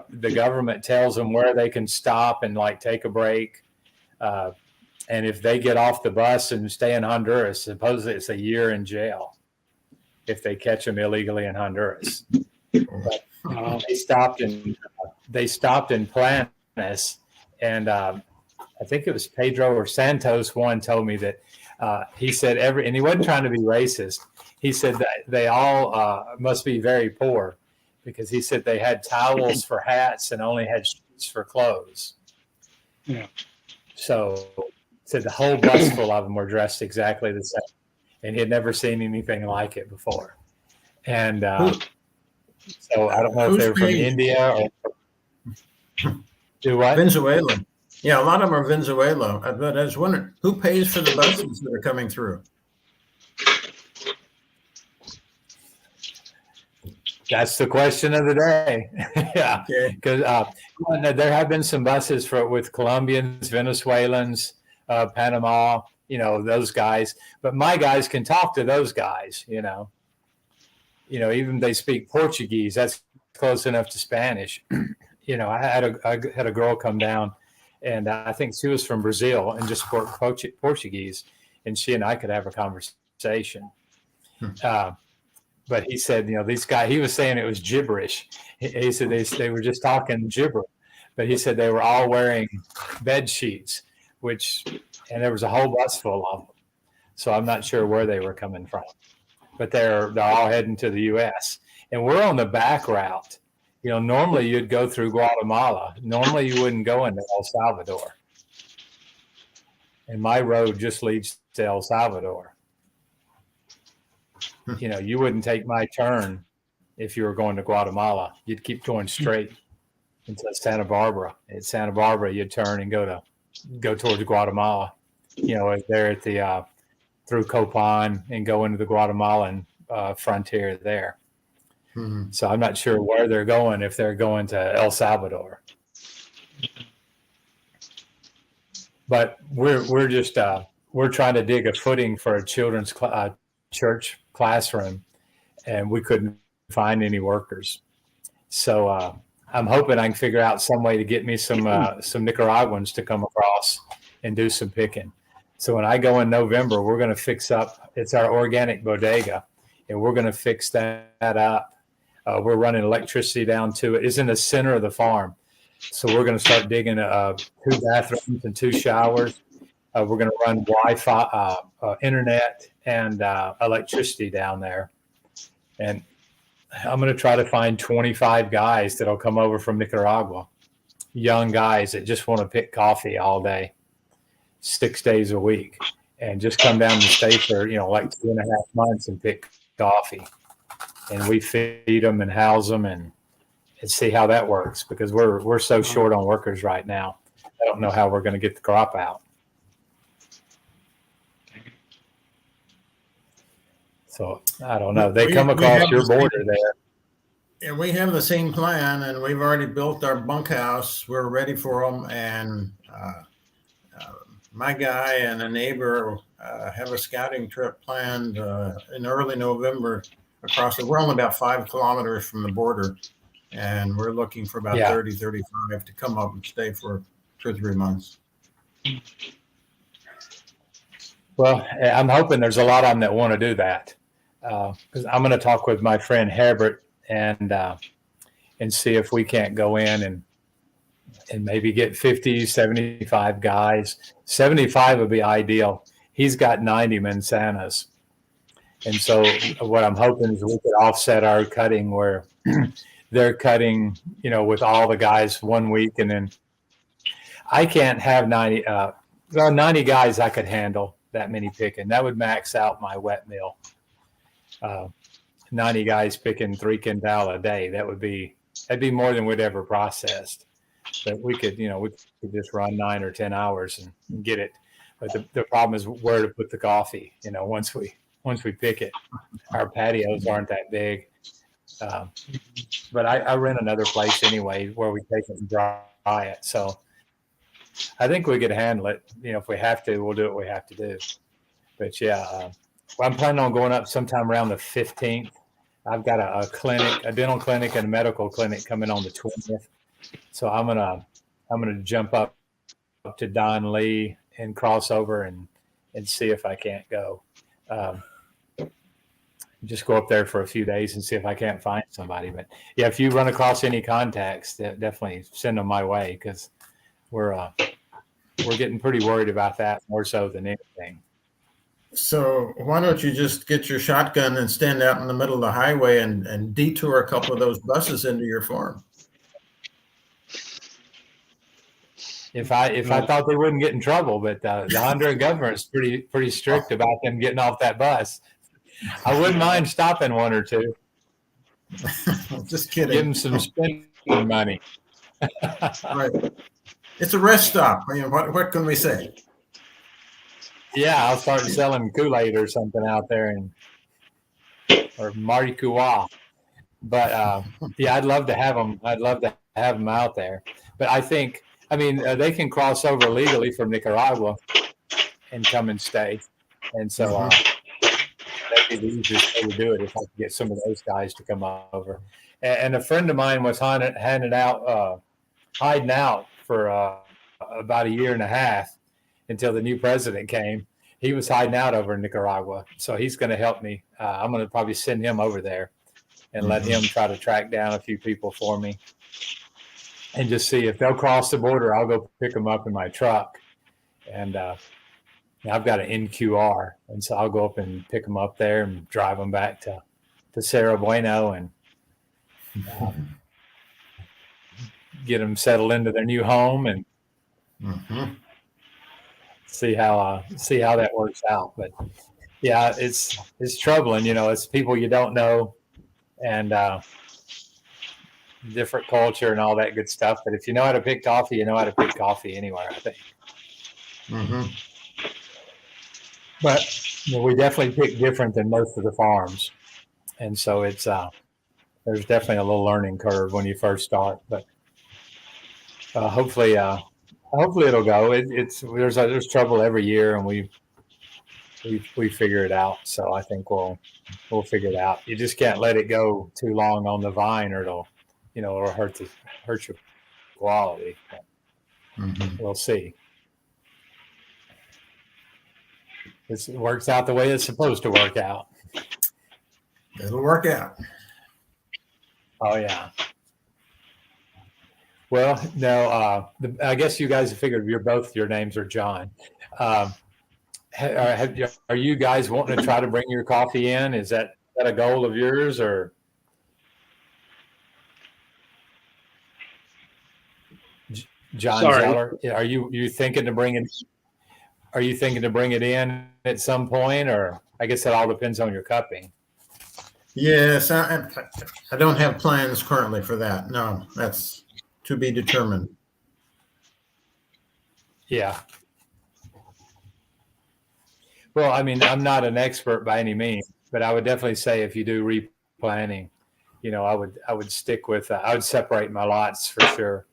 The government tells them where they can stop and take a break. And if they get off the bus and stay in Honduras, supposedly it's a year in jail if they catch them illegally in Honduras. But they stopped in Planes, and I think it was Pedro or Santos one told me that he said and he wasn't trying to be racist. He said that they all must be very poor, because he said they had towels for hats and only had sheets for clothes.
Yeah.
So said the whole bus full of them were dressed exactly the same, and he had never seen anything like it before. And so I don't know if they were from India or do what?
Venezuela. Yeah, a lot of them are Venezuela. But I was wondering, who pays for the buses that are coming through?
That's the question of the day. Yeah,
Okay.
because there have been some buses with Colombians, Venezuelans, Panama, those guys. But my guys can talk to those guys, even they speak Portuguese. That's close enough to Spanish. I had a girl come down, and I think she was from Brazil and just spoke Portuguese, and she and I could have a conversation. But he said, these guys, he was saying it was gibberish. He said they were just talking gibberish. But he said they were all wearing bed sheets, and there was a whole bus full of them. So I'm not sure where they were coming from. But they're all heading to the U.S. And we're on the back route. Normally you'd go through Guatemala. Normally you wouldn't go into El Salvador. And my road just leads to El Salvador. You wouldn't take my turn if you were going to Guatemala. You'd keep going straight into Santa Barbara. At Santa Barbara, you'd turn and go towards Guatemala. There at the through Copan and go into the Guatemalan frontier there.
Mm-hmm.
So I'm not sure where they're going, if they're going to El Salvador. But we're just we're trying to dig a footing for a children's church classroom, and we couldn't find any workers. So I'm hoping I can figure out some way to get me some Nicaraguans to come across and do some picking. So when I go in November, we're going to fix up. It's our organic bodega, and we're going to fix that up. We're running electricity down to it. It's in the center of the farm, so we're going to start digging 2 bathrooms and 2 showers. We're going to run Wi-Fi, internet, and electricity down there. And I'm going to try to find 25 guys that'll come over from Nicaragua, young guys that just want to pick coffee all day, 6 days a week, and just come down and stay for, like 2.5 months and pick coffee. And we feed them and house them and see how that works, because we're so short on workers right now. I don't know how we're going to get the crop out. So I don't know. They come across your border there.
And we have the same plan, and we've already built our bunkhouse. We're ready for them. And my guy and a neighbor have a scouting trip planned in early November across we're only about 5 kilometers from the border. And we're looking for about 30, 35 to come up and stay for 2 or 3 months.
Well, I'm hoping there's a lot of them that want to do that. Because I'm going to talk with my friend Herbert and see if we can't go in and maybe get 50, 75 guys. 75 would be ideal. He's got 90 manzanas. And so what I'm hoping is we could offset our cutting where they're cutting, with all the guys 1 week. And then I can't have 90 guys I could handle that many picking. That would max out my wet mill. 90 guys picking 3 quintal a day. That'd be more than we'd ever processed. But we could just run 9 or 10 hours and get it. But the problem is where to put the coffee. Once we pick it, our patios aren't that big. But I rent another place anyway where we take it and dry it. So I think we could handle it. If we have to, we'll do what we have to do. But yeah. Well, I'm planning on going up sometime around the 15th. I've got a clinic, a dental clinic and a medical clinic coming on the 20th. So I'm gonna jump up to Don Lee and cross over and see if I can't go. Just go up there for a few days and see if I can't find somebody. But yeah, if you run across any contacts, definitely send them my way, because we're getting pretty worried about that more so than anything.
So why don't you just get your shotgun and stand out in the middle of the highway and detour a couple of those buses into your farm?
If I thought they wouldn't get in trouble, but the Honduran government is pretty strict about them getting off that bus. I wouldn't mind stopping 1 or 2.
Just kidding.
Give them some spending money.
Right. It's a rest stop. What can we say?
Yeah, I'll start selling Kool-Aid or something out there, or Maricuana. But yeah, I'd love to have them. I'd love to have them out there. But they can cross over legally from Nicaragua and come and stay. And so that'd be the easiest way to do it if I could get some of those guys to come over. And a friend of mine was hiding out for about 1.5 years until the new president came. He was hiding out over in Nicaragua. So he's going to help me. I'm going to probably send him over there and let him try to track down a few people for me and just see if they'll cross the border. I'll go pick them up in my truck. And I've got an NQR. And so I'll go up and pick them up there and drive them back to Cerro Bueno and get them settled into their new home and see how that works out. But yeah, it's troubling. It's people you don't know and different culture and all that good stuff. But if you know how to pick coffee, you know how to pick coffee anywhere, I think. But we definitely pick different than most of the farms, and so it's there's definitely a little learning curve when you first start. But hopefully it'll go. There's trouble every year, and we figure it out. So I think we'll figure it out. You just can't let it go too long on the vine, or it'll hurt your quality. We'll see. It works out the way it's supposed to work out.
It'll work out.
Oh yeah. Well, no, I guess you guys have figured your names are John. Are you guys wanting to try to bring your coffee in? Is that a goal of yours, or John
Sorry.
Zeller? Are you thinking to bring it? Are you thinking to bring it in at some point, or I guess that all depends on your cupping.
Yes, I don't have plans currently for that. No, that's to be determined.
Yeah. Well, I mean, I'm not an expert by any means, but I would definitely say if you do replanting, I would stick with I would separate my lots for sure,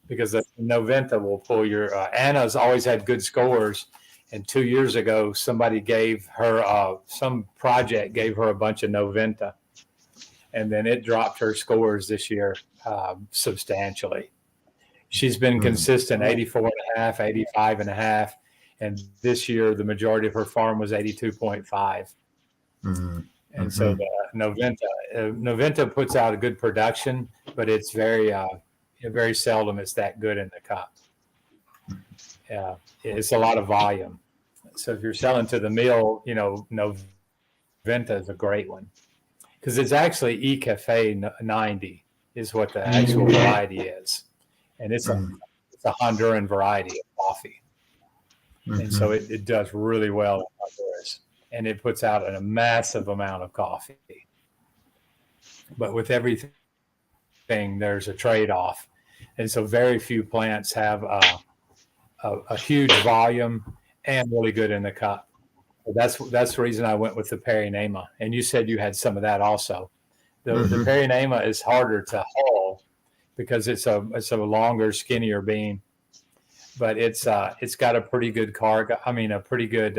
because the Noventa will pull your Anna's always had good scores, and 2 years ago somebody gave her some project gave her a bunch of Noventa, and then it dropped her scores this year substantially. She's been consistent 84.5, 85.5. And this year, the majority of her farm was 82.5.
Mm-hmm.
And so the Noventa puts out a good production, but it's very seldom it's that good in the cup. Yeah, it's a lot of volume. So if you're selling to the mill, Noventa is a great one, because it's actually E-Cafe 90 is what the actual variety is, and it's a Honduran variety of coffee. And so it does really well in Honduras, and it puts out a massive amount of coffee. But with everything, there's a trade-off. And so very few plants have a huge volume and really good in the cup. So that's the reason I went with the Perinema. And you said you had some of that also. The Perinema is harder to hull because it's a longer, skinnier bean. But it's got a pretty good a pretty good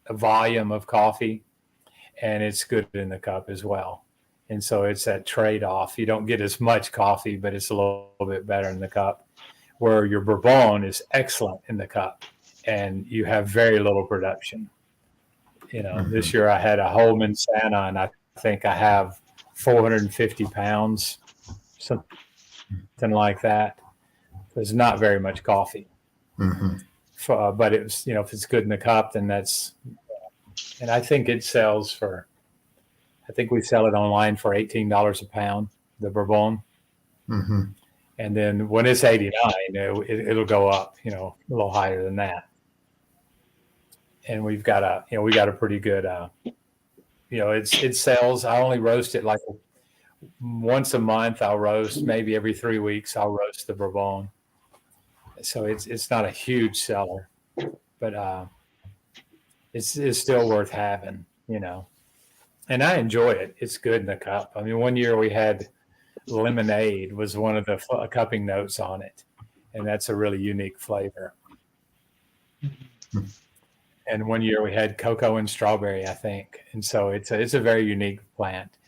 volume of coffee, and it's good in the cup as well. And so it's that trade-off. You don't get as much coffee, but it's a little bit better in the cup. Where your Bourbon is excellent in the cup, and you have very little production. This year I had a Holman Santa, and I think I have 450 pounds, something like that. There's not very much coffee, but it's if it's good in the cup, then that's. And I think it sells for. I think we sell it online for $18 a pound, the Bourbon. And then when it's 89, it'll go up, a little higher than that. And we've got a pretty good, it sells. I only roast it like once a month. I'll roast, maybe every 3 weeks. I'll roast the Bourbon. So it's not a huge seller, but it's still worth having, And I enjoy it. It's good in the cup. I mean, one year we had lemonade was one of the cupping notes on it, and that's a really unique flavor. And one year we had cocoa and strawberry, I think. And so it's a very unique plant,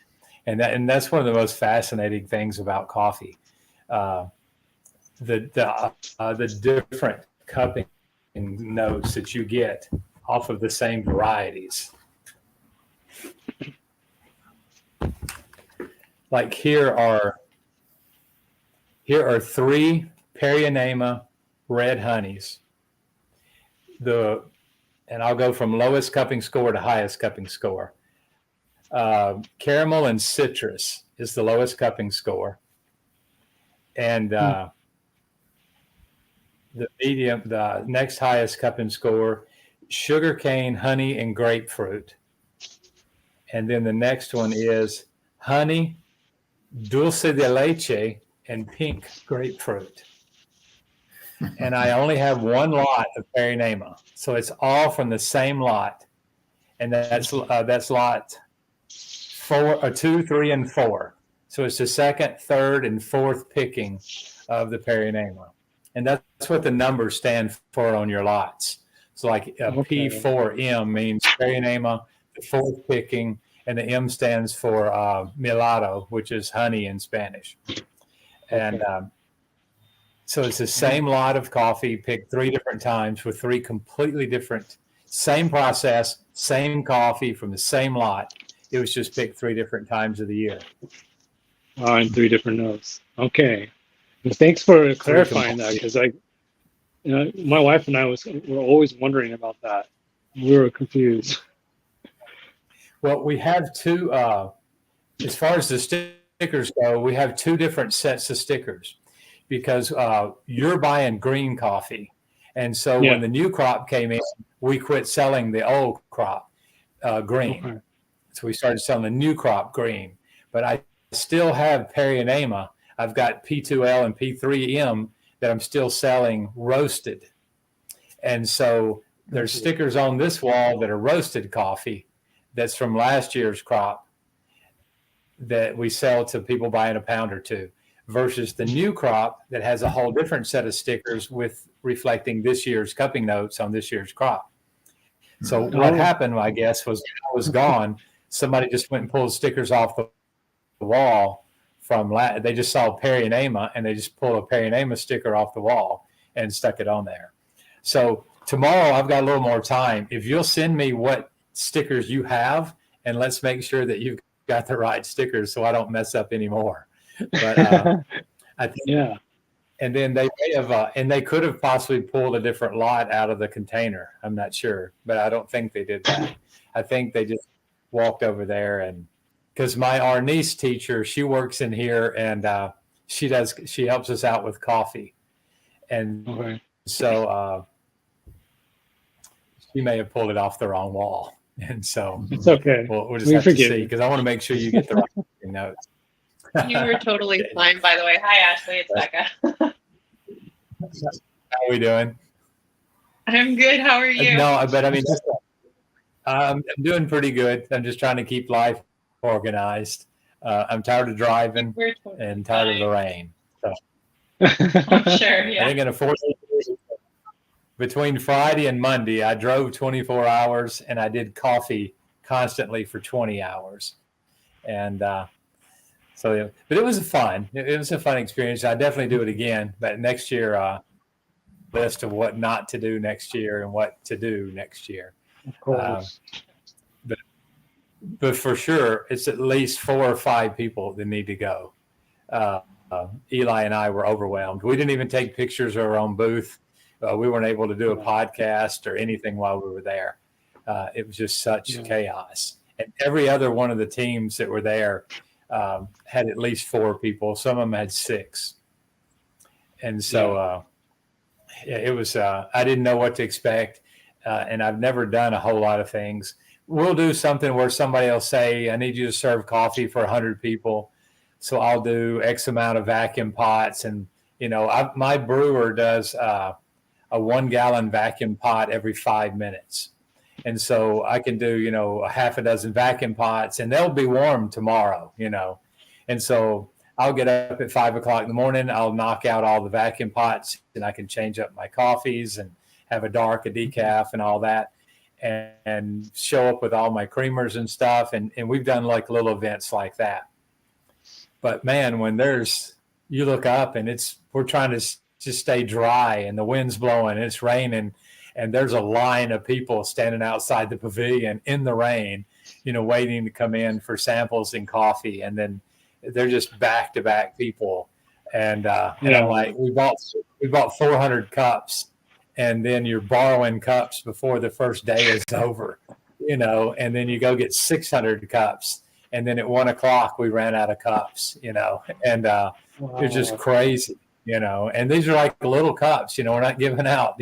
and that's one of the most fascinating things about coffee. The different cupping notes that you get off of the same varieties. Like here are 3 Perinema red honeys. And I'll go from lowest cupping score to highest cupping score. Caramel and citrus is the lowest cupping score. And the next highest cupping score, sugarcane, honey, and grapefruit. And then the next one is honey, dulce de leche, and pink grapefruit. And I only have one lot of Perinema, so it's all from the same lot, and that's lot 2, 3, and 4. So it's the second, third, and fourth picking of the Perinema, and that's what the numbers stand for on your lots. So like P4M means Perinema, the fourth picking, and the M stands for Milado, which is honey in Spanish. And so it's the same lot of coffee picked 3 different times with 3 completely different Same process, same coffee from the same lot. It was just picked 3 different times of the year.
In 3 different notes. Okay. Well, thanks for clarifying that, because my wife and I were always wondering about that. We were confused.
Well, we have 2, as far as the stickers go, we have 2 different sets of stickers because you're buying green coffee. And so when the new crop came in, we quit selling the old crop green.
Okay.
So we started selling the new crop green. But I still have Perianema. I've got P2L and P3M that I'm still selling roasted. And so there's stickers on this wall that are roasted coffee that's from last year's crop that we sell to people buying a pound or 2 versus the new crop that has a whole different set of stickers with reflecting this year's cupping notes on this year's crop. So what happened, I guess, was when I was gone, somebody just went and pulled stickers off the wall from they just saw Perianema and they just pulled a Perianema sticker off the wall and stuck it on there. So tomorrow I've got a little more time. If you'll send me what stickers you have, and let's make sure that you've got the right stickers so I don't mess up anymore. But I think, and then they may have, and they could have possibly pulled a different lot out of the container. I'm not sure, but I don't think they did that. I think they just walked over there, and because our niece teacher, she works in here, and she helps us out with coffee, and so she may have pulled it off the wrong wall. And so
it's okay.
We'll just have to see, because I want to make sure you get the right notes.
You were totally fine, by the way. Hi, Ashley. It's Becca.
How are we doing?
I'm good. How are you?
No, but I mean, I'm doing pretty good. I'm just trying to keep life organized. I'm tired of driving and tired of the rain. So
I'm sure, yeah.
I think in a 4 between Friday and Monday, I drove 24 hours and I did coffee constantly for 20 hours. And so, but it was fun. It was a fun experience. I definitely do it again. But next year, list of what not to do next year and what to do next year.
Of course.
But for sure, it's at least 4 or 5 people that need to go. Eli and I were overwhelmed. We didn't even take pictures of our own booth. We weren't able to do a podcast or anything while we were there. It was just such chaos. And every other one of the teams that were there had at least 4 people. Some of them had 6. And so it was, I didn't know what to expect. And I've never done a whole lot of things. We'll do something where somebody will say, I need you to serve coffee for 100 people. So I'll do X amount of vacuum pots. And, my brewer does a 1-gallon vacuum pot every 5 minutes. And so I can do, a half a dozen vacuum pots, and they'll be warm tomorrow, And so I'll get up at 5 o'clock in the morning. I'll knock out all the vacuum pots, and I can change up my coffees and have a dark, a decaf, and all that, and show up with all my creamers and stuff. And we've done like little events like that. But man, when you look up and we're trying to just stay dry, and the wind's blowing and it's raining, and there's a line of people standing outside the pavilion in the rain, waiting to come in for samples and coffee. And then they're just back-to-back people. And I'm like, we bought 400 cups, and then you're borrowing cups before the first day is over, and then you go get 600 cups. And then at 1 o'clock, we ran out of cups, and it's just crazy. And these are like little cups, we're not giving out,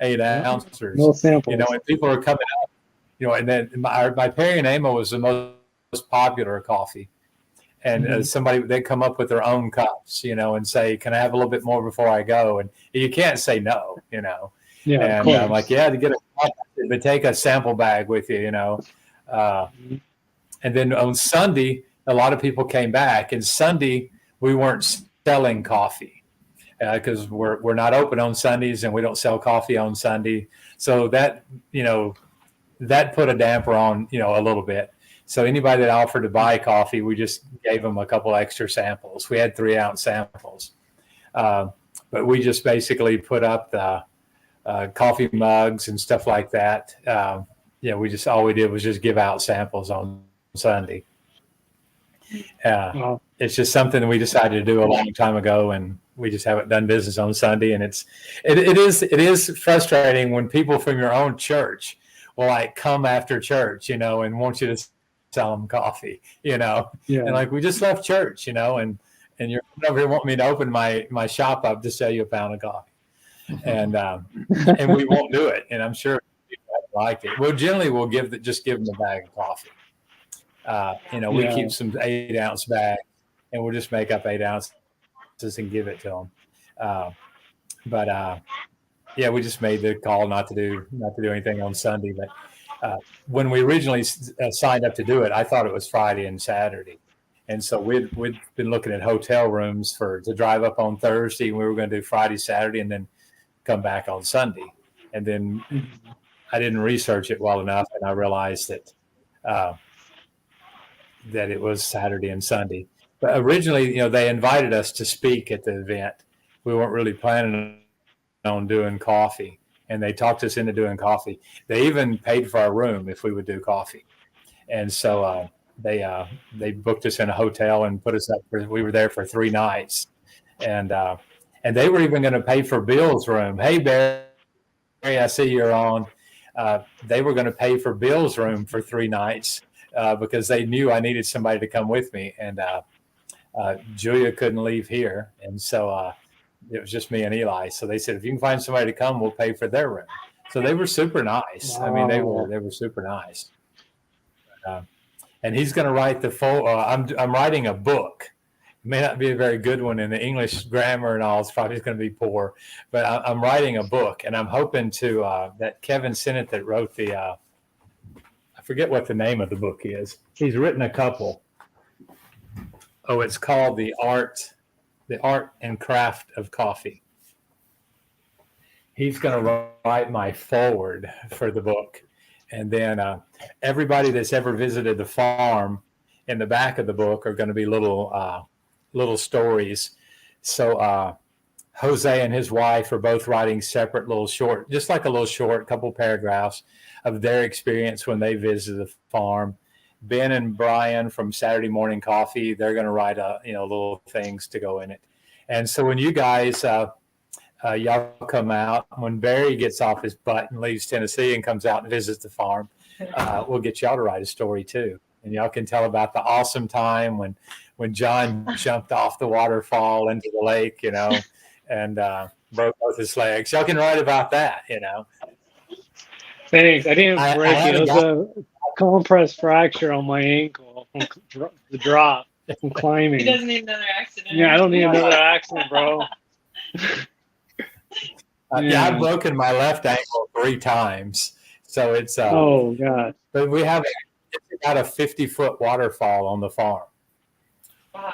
8 ounces,
No samples.
And people are coming out, and then my Perianema was the most popular coffee. And they come up with their own cups, and say, can I have a little bit more before I go? And you can't say no,
Yeah,
and I'm like, to get a cup, but take a sample bag with you, And then on Sunday, a lot of people came back, and Sunday we weren't selling coffee because we're not open on Sundays, and we don't sell coffee on Sunday. So that that put a damper on a little bit. So anybody that offered to buy coffee, we just gave them a couple extra samples. We had 3-ounce samples, but we just basically put up coffee mugs and stuff like that. All we did was just give out samples on Sunday.
Wow.
It's just something that we decided to do a long time ago, and we just haven't done business on Sunday. And it is frustrating when people from your own church will like come after church, and want you to sell them coffee, and like, we just left church, and you're over here wanting me to open my shop up to sell you a pound of coffee, and we won't do it. And I'm sure people haven't liked it. Well, generally we'll just give them a bag of coffee. We keep some 8-ounce bags, and we'll just make up 8 ounces and give it to them. We just made the call not to do anything on Sunday. But when we originally signed up to do it, I thought it was Friday and Saturday, and so we'd been looking at hotel rooms to drive up on Thursday, and we were going to do Friday, Saturday, and then come back on Sunday. And then I didn't research it well enough, and I realized that it was Saturday and Sunday. But originally, they invited us to speak at the event. We weren't really planning on doing coffee, and they talked us into doing coffee. They even paid for our room if we would do coffee. And so they booked us in a hotel and put us up. We were there for 3 nights, and they were even going to pay for Bill's room. Hey, Barry, I see you're on. They were going to pay for Bill's room for 3 nights because they knew I needed somebody to come with me, and Julia couldn't leave here, and so it was just me and Eli. So they said, if you can find somebody to come, we'll pay for their room. So they were super nice. Wow. I mean, they were super nice. And he's going to write the full. I'm writing a book. It may not be a very good one, and the English grammar and all is probably going to be poor. But I'm writing a book, and I'm hoping to that Kevin Sinnott that wrote the. I forget what the name of the book is. He's written a couple. Oh, it's called The Art and Craft of Coffee. He's going to write my foreword for the book. And then everybody that's ever visited the farm, in the back of the book are going to be little stories. So Jose and his wife are both writing separate little short, just like a little short, couple paragraphs of their experience when they visited the farm. Ben and Brian from Saturday Morning Coffee, they're going to write little things to go in it. And so when you guys, y'all come out, when Barry gets off his butt and leaves Tennessee and comes out and visits the farm, we'll get y'all to write a story too. And y'all can tell about the awesome time when John jumped off the waterfall into the lake, and broke both his legs. Y'all can write about that,
Thanks. I didn't break it. It was a compressed fracture on my ankle from the drop from climbing.
He doesn't need another accident.
Yeah, I don't need another accident, bro.
I've broken my left ankle 3 times, so it's.
Oh God!
But we have about a 50-foot waterfall on the farm,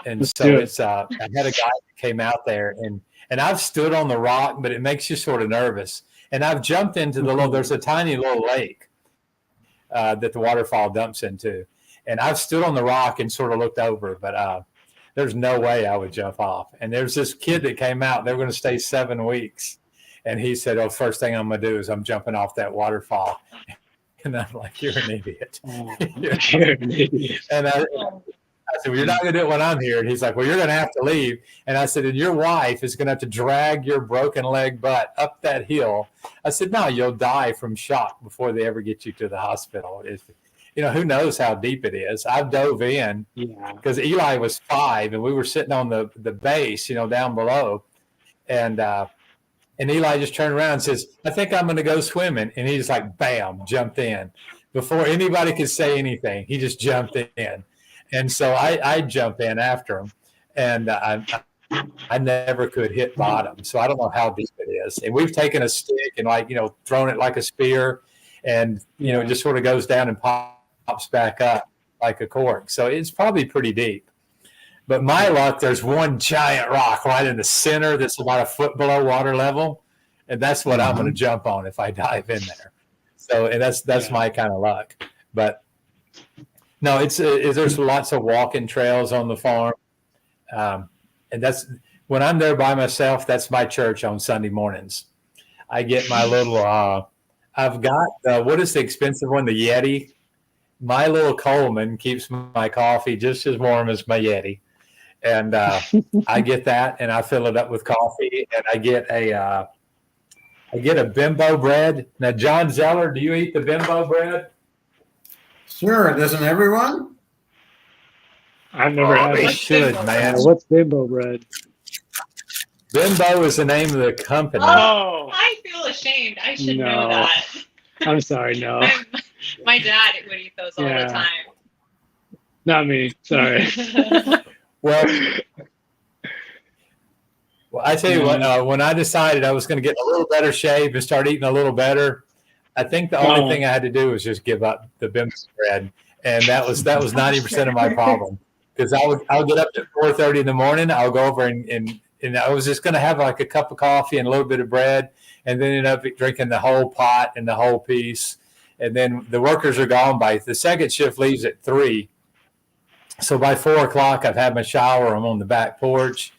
and so it's. I had a guy that came out there, and I've stood on the rock, but it makes you sort of nervous. And I've jumped into there's a tiny little lake that the waterfall dumps into. And I've stood on the rock and sort of looked over, but there's no way I would jump off. And there's this kid that came out, they were going to stay 7 weeks. And he said, first thing I'm going to do is I'm jumping off that waterfall. And I'm like, you're an idiot.
You're an idiot.
And I said, well, you're not going to do it when I'm here. And he's like, well, you're going to have to leave. And I said, and your wife is going to have to drag your broken leg butt up that hill. I said, no, you'll die from shock before they ever get you to the hospital. Who knows how deep it is. I dove in because Eli was 5 and we were sitting on the base, down below. And Eli just turned around and says, I think I'm going to go swimming. And he just like, bam, jumped in. Before anybody could say anything, he just jumped in. And so I jump in after him, and I never could hit bottom. So I don't know how deep it is. And we've taken a stick and thrown it like a spear, and it just sort of goes down and pops back up like a cork. So it's probably pretty deep. But my luck, there's one giant rock right in the center that's about a foot below water level, and that's what I'm going to jump on if I dive in there. So and that's my kind of luck. But no, there's lots of walking trails on the farm, and that's when I'm there by myself. That's my church on Sunday mornings. I get my little. I've got what is the expensive one? The Yeti. My little Coleman keeps my coffee just as warm as my Yeti, and I get that, and I fill it up with coffee, and I get a Bimbo bread. Now, John Zeller, do you eat the Bimbo bread?
Sure, doesn't everyone?
I've never had
They
it.
should, man.
What's bimbo bread?
Bimbo is the name of the company.
Oh,
I feel ashamed. I should
No.
know that.
I'm sorry. No,
My dad would eat those all
Yeah.
the time.
not me. Sorry.
Well, I tell you what, when I decided I was going to get in a little better shape and start eating a little better, I think the only
Oh.
thing I had to do was just give up the Bimbo bread, and that was 90% of my problem. Because I'll get up at 4:30 in the morning, I'll go over and I was just going to have like a cup of coffee and a little bit of bread, and then end up drinking the whole pot and the whole piece. And then the workers are gone by the second shift leaves at 3. So by 4 o'clock, I've had my shower. I'm on the back porch,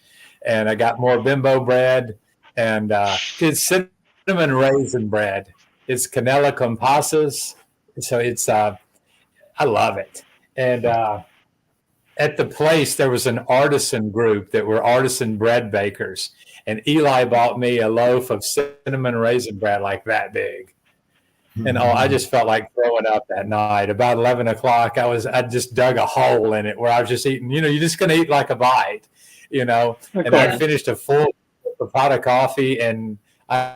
and I got more Bimbo bread, and it's cinnamon raisin bread. It's Canela con Pasas, so it's I love it. And at the place, there was an artisan group that were artisan bread bakers, and Eli bought me a loaf of cinnamon raisin bread like that big. And I just felt like throwing up that night. About 11 o'clock, I just dug a hole in it where I was just eating. You're just going to eat like a bite, And I finished a full pot of coffee, and I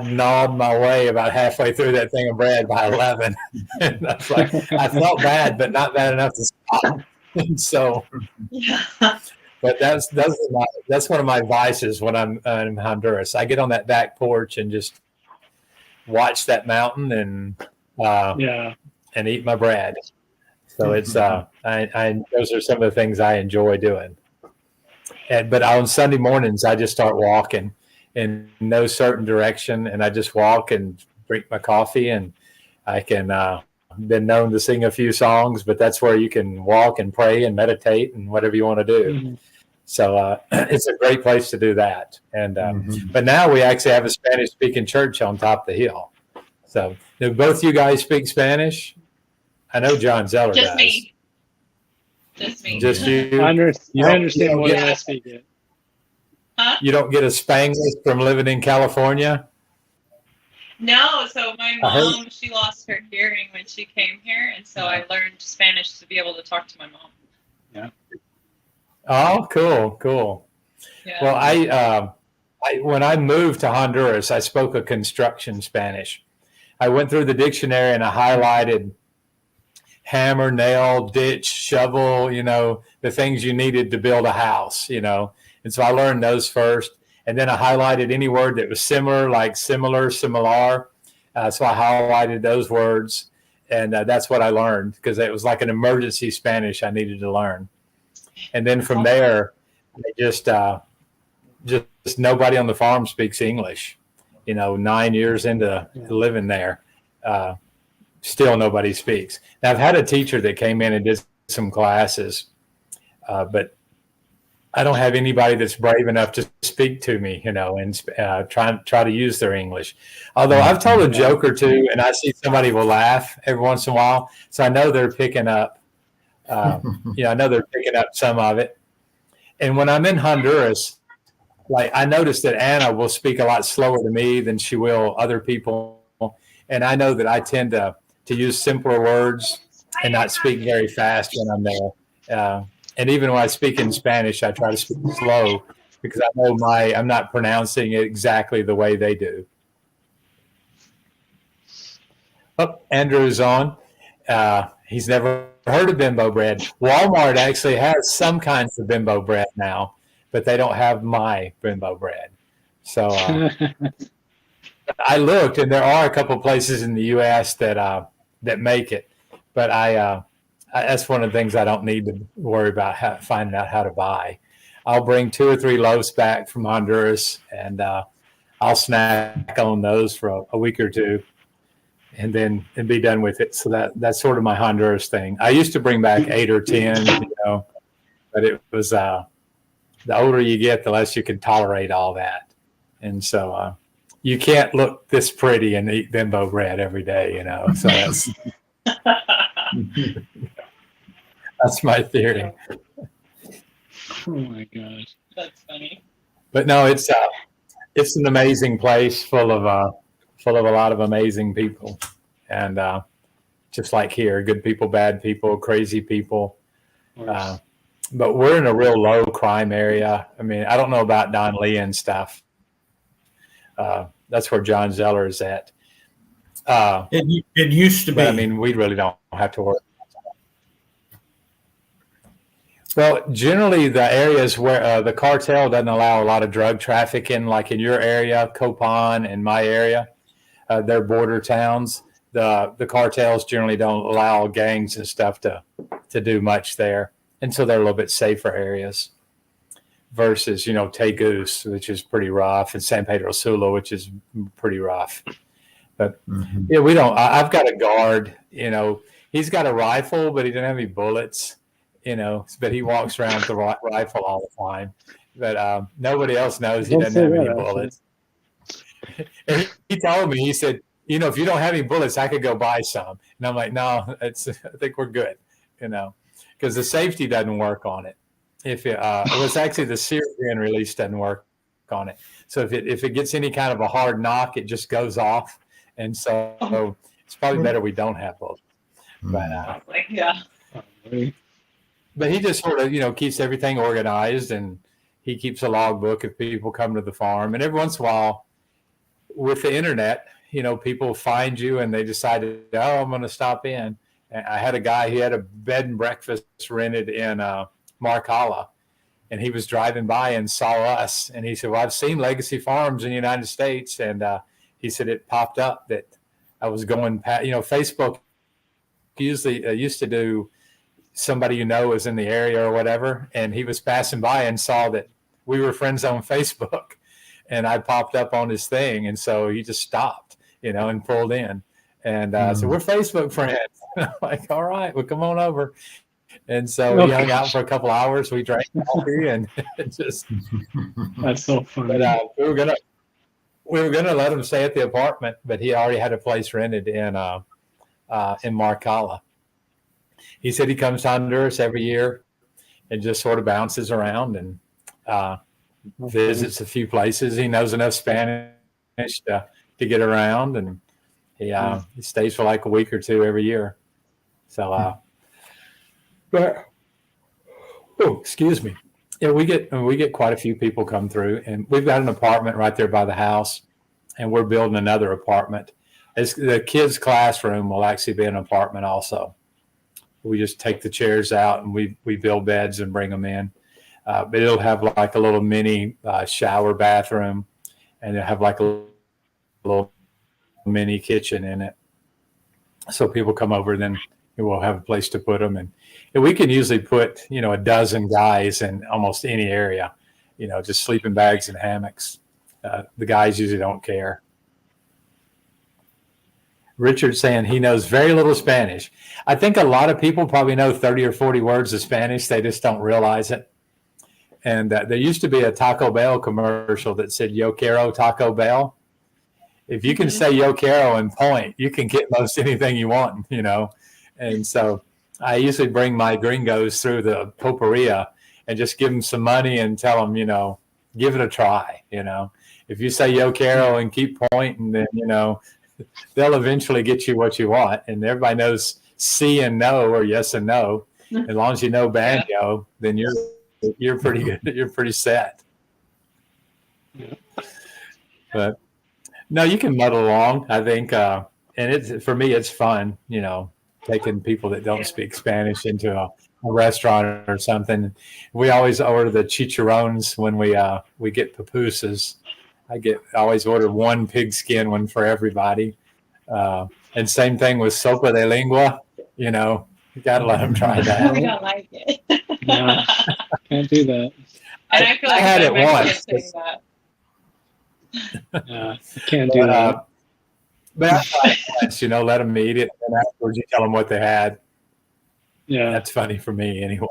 gnawed my way about halfway through that thing of bread by 11. And I was like, I felt bad, but not bad enough to stop. And so,
Yeah.
but that's one of my vices when I'm in Honduras. I get on that back porch and just watch that mountain and and eat my bread. So it's I those are some of the things I enjoy doing. But on Sunday mornings, I just start walking in no certain direction, and I just walk and drink my coffee, and I can been known to sing a few songs, but that's where you can walk and pray and meditate and whatever you want to do.
Mm-hmm.
So it's a great place to do that. And but now we actually have a Spanish-speaking church on top of the hill. So do both you guys speak Spanish? I know John Zeller
Just
does.
me. Just me.
Just you.
I
You don't-
understand
you
more
don't
than
get-
I speak it.
You don't get a Spanglish from living in California?
No, so my
I heard-
mom, she lost her hearing when she came here, and so I learned Spanish to be able to talk to my mom.
Oh, cool.
Yeah.
Well, I when I moved to Honduras, I spoke a construction Spanish. I went through the dictionary and I highlighted hammer, nail, ditch, shovel, the things you needed to build a house, And so I learned those first. And then I highlighted any word that was similar, like similar. So I highlighted those words. And that's what I learned, because it was like an emergency Spanish I needed to learn. And then from there, just nobody on the farm speaks English. 9 years into living there, still nobody speaks. Now, I've had a teacher that came in and did some classes, but I don't have anybody that's brave enough to speak to me, and try to use their English. Although I've told a joke or two, and I see somebody will laugh every once in a while, so I know they're picking up. I know they're picking up some of it. And when I'm in Honduras, like I noticed that Anna will speak a lot slower to me than she will other people, and I know that I tend to use simpler words and not speak very fast when I'm there. And even when I speak in Spanish, I try to speak slow because I know I'm not pronouncing it exactly the way they do. Oh, Andrew's on. He's never heard of Bimbo bread. Walmart actually has some kinds of Bimbo bread now, but they don't have my Bimbo bread. So I looked, and there are a couple places in the U.S. that make it, but that's one of the things I don't need to worry about finding out how to buy. I'll bring 2 or 3 loaves back from Honduras, and I'll snack on those for a week or two, and be done with it. So that's sort of my Honduras thing. I used to bring back 8 or 10, but it was the older you get, the less you can tolerate all that. And so you can't look this pretty and eat bimbo bread every day, you know. So that's my theory.
Oh my gosh.
That's funny.
But no, it's an amazing place full of a lot of amazing people, and just like here, good people, bad people, crazy people. But we're in a real low crime area. I mean, I don't know about Don Lee and stuff. That's where John Zeller is at.
It used to be.
But I mean, we really don't have to worry. Well, generally, the areas where the cartel doesn't allow a lot of drug trafficking, like in your area, Copan, and my area, they're border towns. The cartels generally don't allow gangs and stuff to do much there, and so they're a little bit safer areas. Versus, you know, Tegus, which is pretty rough, and San Pedro Sula, which is pretty rough. But yeah, we don't. I've got a guard. You know, he's got a rifle, but he doesn't have any bullets. You know, but he walks around with the rifle all the time. But nobody else knows he doesn't have any bullets. And he told me, he said, you know, if you don't have any bullets, I could go buy some. And I'm like, no, I think we're good, you know, because the safety doesn't work on it. If it was actually the Syrian release doesn't work on it. So if it gets any kind of a hard knock, it just goes off. And so it's probably better we don't have bullets. But
Yeah.
But he just sort of, you know, keeps everything organized, and he keeps a logbook if people come to the farm. And every once in a while, with the internet, you know, people find you and they decided, oh, I'm going to stop in. And I had a guy, he had a bed and breakfast rented in Marcala, and he was driving by and saw us. And he said, well, I've seen Legacy Farms in the United States. And he said it popped up that I was going past, you know, Facebook usually used to do somebody you know is in the area or whatever, and he was passing by and saw that we were friends on Facebook, and I popped up on his thing, and so he just stopped, you know, and pulled in, and so we're Facebook friends. I'm like, all right, well, come on over. And so we hung out for a couple hours. We drank coffee, and just
That's so funny.
But we were gonna let him stay at the apartment, but he already had a place rented in Marcala. He said he comes to Honduras every year and just sort of bounces around and visits a few places. He knows enough Spanish to get around, and he stays for like a week or two every year. So, but excuse me. Yeah, we get quite a few people come through, and we've got an apartment right there by the house, and we're building another apartment. The kids' classroom will actually be an apartment also. We just take the chairs out and we build beds and bring them in. But it'll have like a little mini shower bathroom, and it'll have like a little mini kitchen in it. So people come over, then we'll have a place to put them. And we can usually put, you know, a dozen guys in almost any area, you know, just sleeping bags and hammocks. The guys usually don't care. Richard saying he knows very little Spanish. I think a lot of people probably know 30 or 40 words of Spanish. They just don't realize it. And there used to be a Taco Bell commercial that said, Yo quiero Taco Bell. If you can say Yo quiero and point, you can get most anything you want, you know. And so I usually bring my gringos through the pulperia and just give them some money and tell them, you know, give it a try, you know. If you say Yo quiero and keep pointing, then, you know, they'll eventually get you what you want. And everybody knows sí and no, or yes and no. As long as you know banjo, then you're pretty good. You're pretty set.
Yeah.
But no, you can muddle along, I think. And it's, for me, it's fun, you know, taking people that don't speak Spanish into a restaurant or something. We always order the chicharrones when we get pupusas. I always order one pigskin one for everybody. And same thing with sopa de lengua. You know, you got to let them try that.
We don't like it.
Yeah, can't do that.
And I feel like
I had it once.
Yeah, you can't do that.
But I tried it once, you know, let them eat it, and afterwards you tell them what they had.
Yeah,
That's funny for me anyway.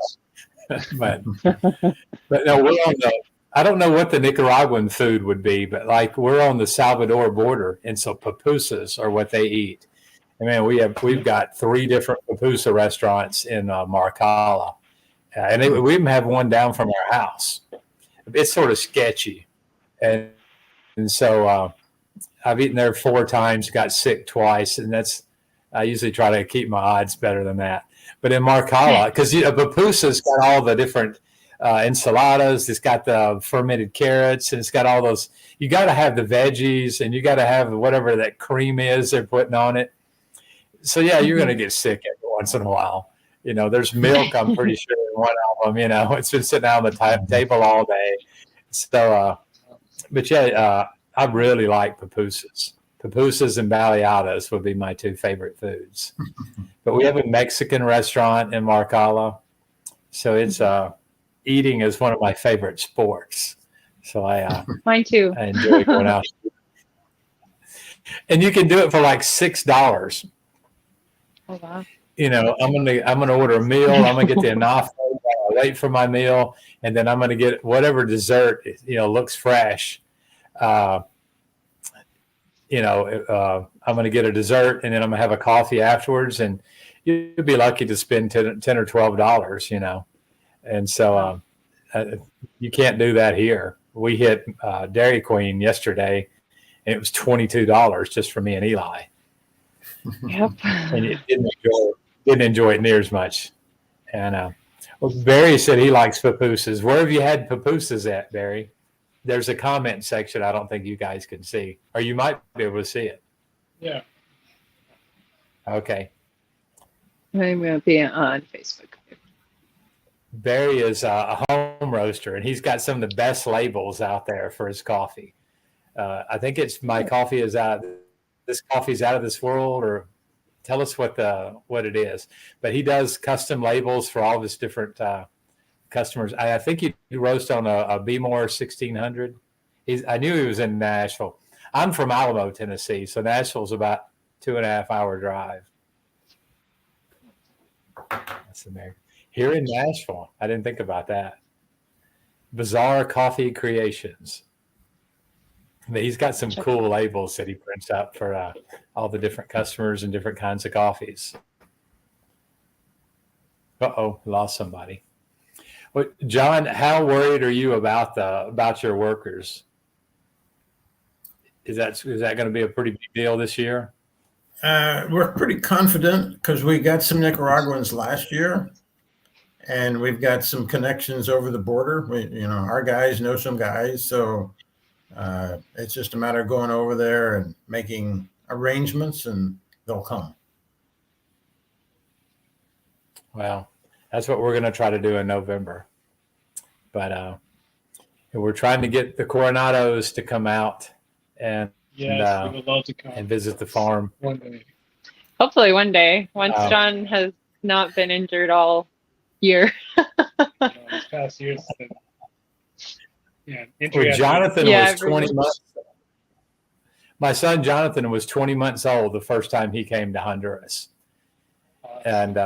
but no, I don't know what the Nicaraguan food would be, but like we're on the Salvador border, and so pupusas are what they eat. And man, we've got 3 different pupusa restaurants in Marcala, and we even have one down from our house. It's sort of sketchy, and so I've eaten there 4 times, got sick twice, and I usually try to keep my odds better than that. But in Marcala, because pupusa's got all the different enchiladas, it's got the fermented carrots, and it's got all those. You got to have the veggies, and you got to have whatever that cream is they're putting on it. So yeah, you're going to get sick every once in a while. There's milk, I'm pretty sure, in one of them. It's been sitting out on the table all day. So, but yeah, I really like pupusas. Pupusas and baleadas would be my 2 favorite foods. But we have a Mexican restaurant in Marcala, so it's eating is one of my favorite sports. So
Mine too.
I enjoy going out. And you can do it for like $6.
Oh wow.
I'm gonna order a meal. I'm gonna get the enough. Wait for my meal, and then I'm gonna get whatever dessert looks fresh. I'm gonna get a dessert, and then I'm gonna have a coffee afterwards, and you'd be lucky to spend $10 or $12. And so you can't do that here. We hit Dairy Queen yesterday, and it was $22 just for me and Eli.
Yep.
And it didn't enjoy it near as much. And Barry said he likes pupusas. Where have you had pupusas at, Barry? There's a comment section I don't think you guys can see, or you might be able to see it.
Yeah.
Okay.
I'm going to be on Facebook.
Barry is a home roaster, and he's got some of the best labels out there for his coffee. I think it's my coffee is out. This coffee's out of this world, or tell us what it is. But he does custom labels for all of his different customers. I think he roast on a Bmore 1600. I knew he was in Nashville. I'm from Alamo, Tennessee, so Nashville's about 2.5 hour drive. That's American. Here in Nashville, I didn't think about that. Bizarre Coffee Creations. But he's got some cool labels that he prints up for all the different customers and different kinds of coffees. Lost somebody. Well, John, how worried are you about your workers? Is that going to be a pretty big deal this year?
We're pretty confident because we got some Nicaraguans last year, and we've got some connections over the border. Our guys know some guys, so it's just a matter of going over there and making arrangements, and they'll come.
Well, that's what we're going to try to do in November. But we're trying to get the Coronados to come out and
We would love to come
and visit the farm.
one day.
Hopefully one day, once John has not been injured all year.
This past year,
Well, Jonathan
Yeah,
was 20 months. My son Jonathan was 20 months old the first time he came to Honduras, and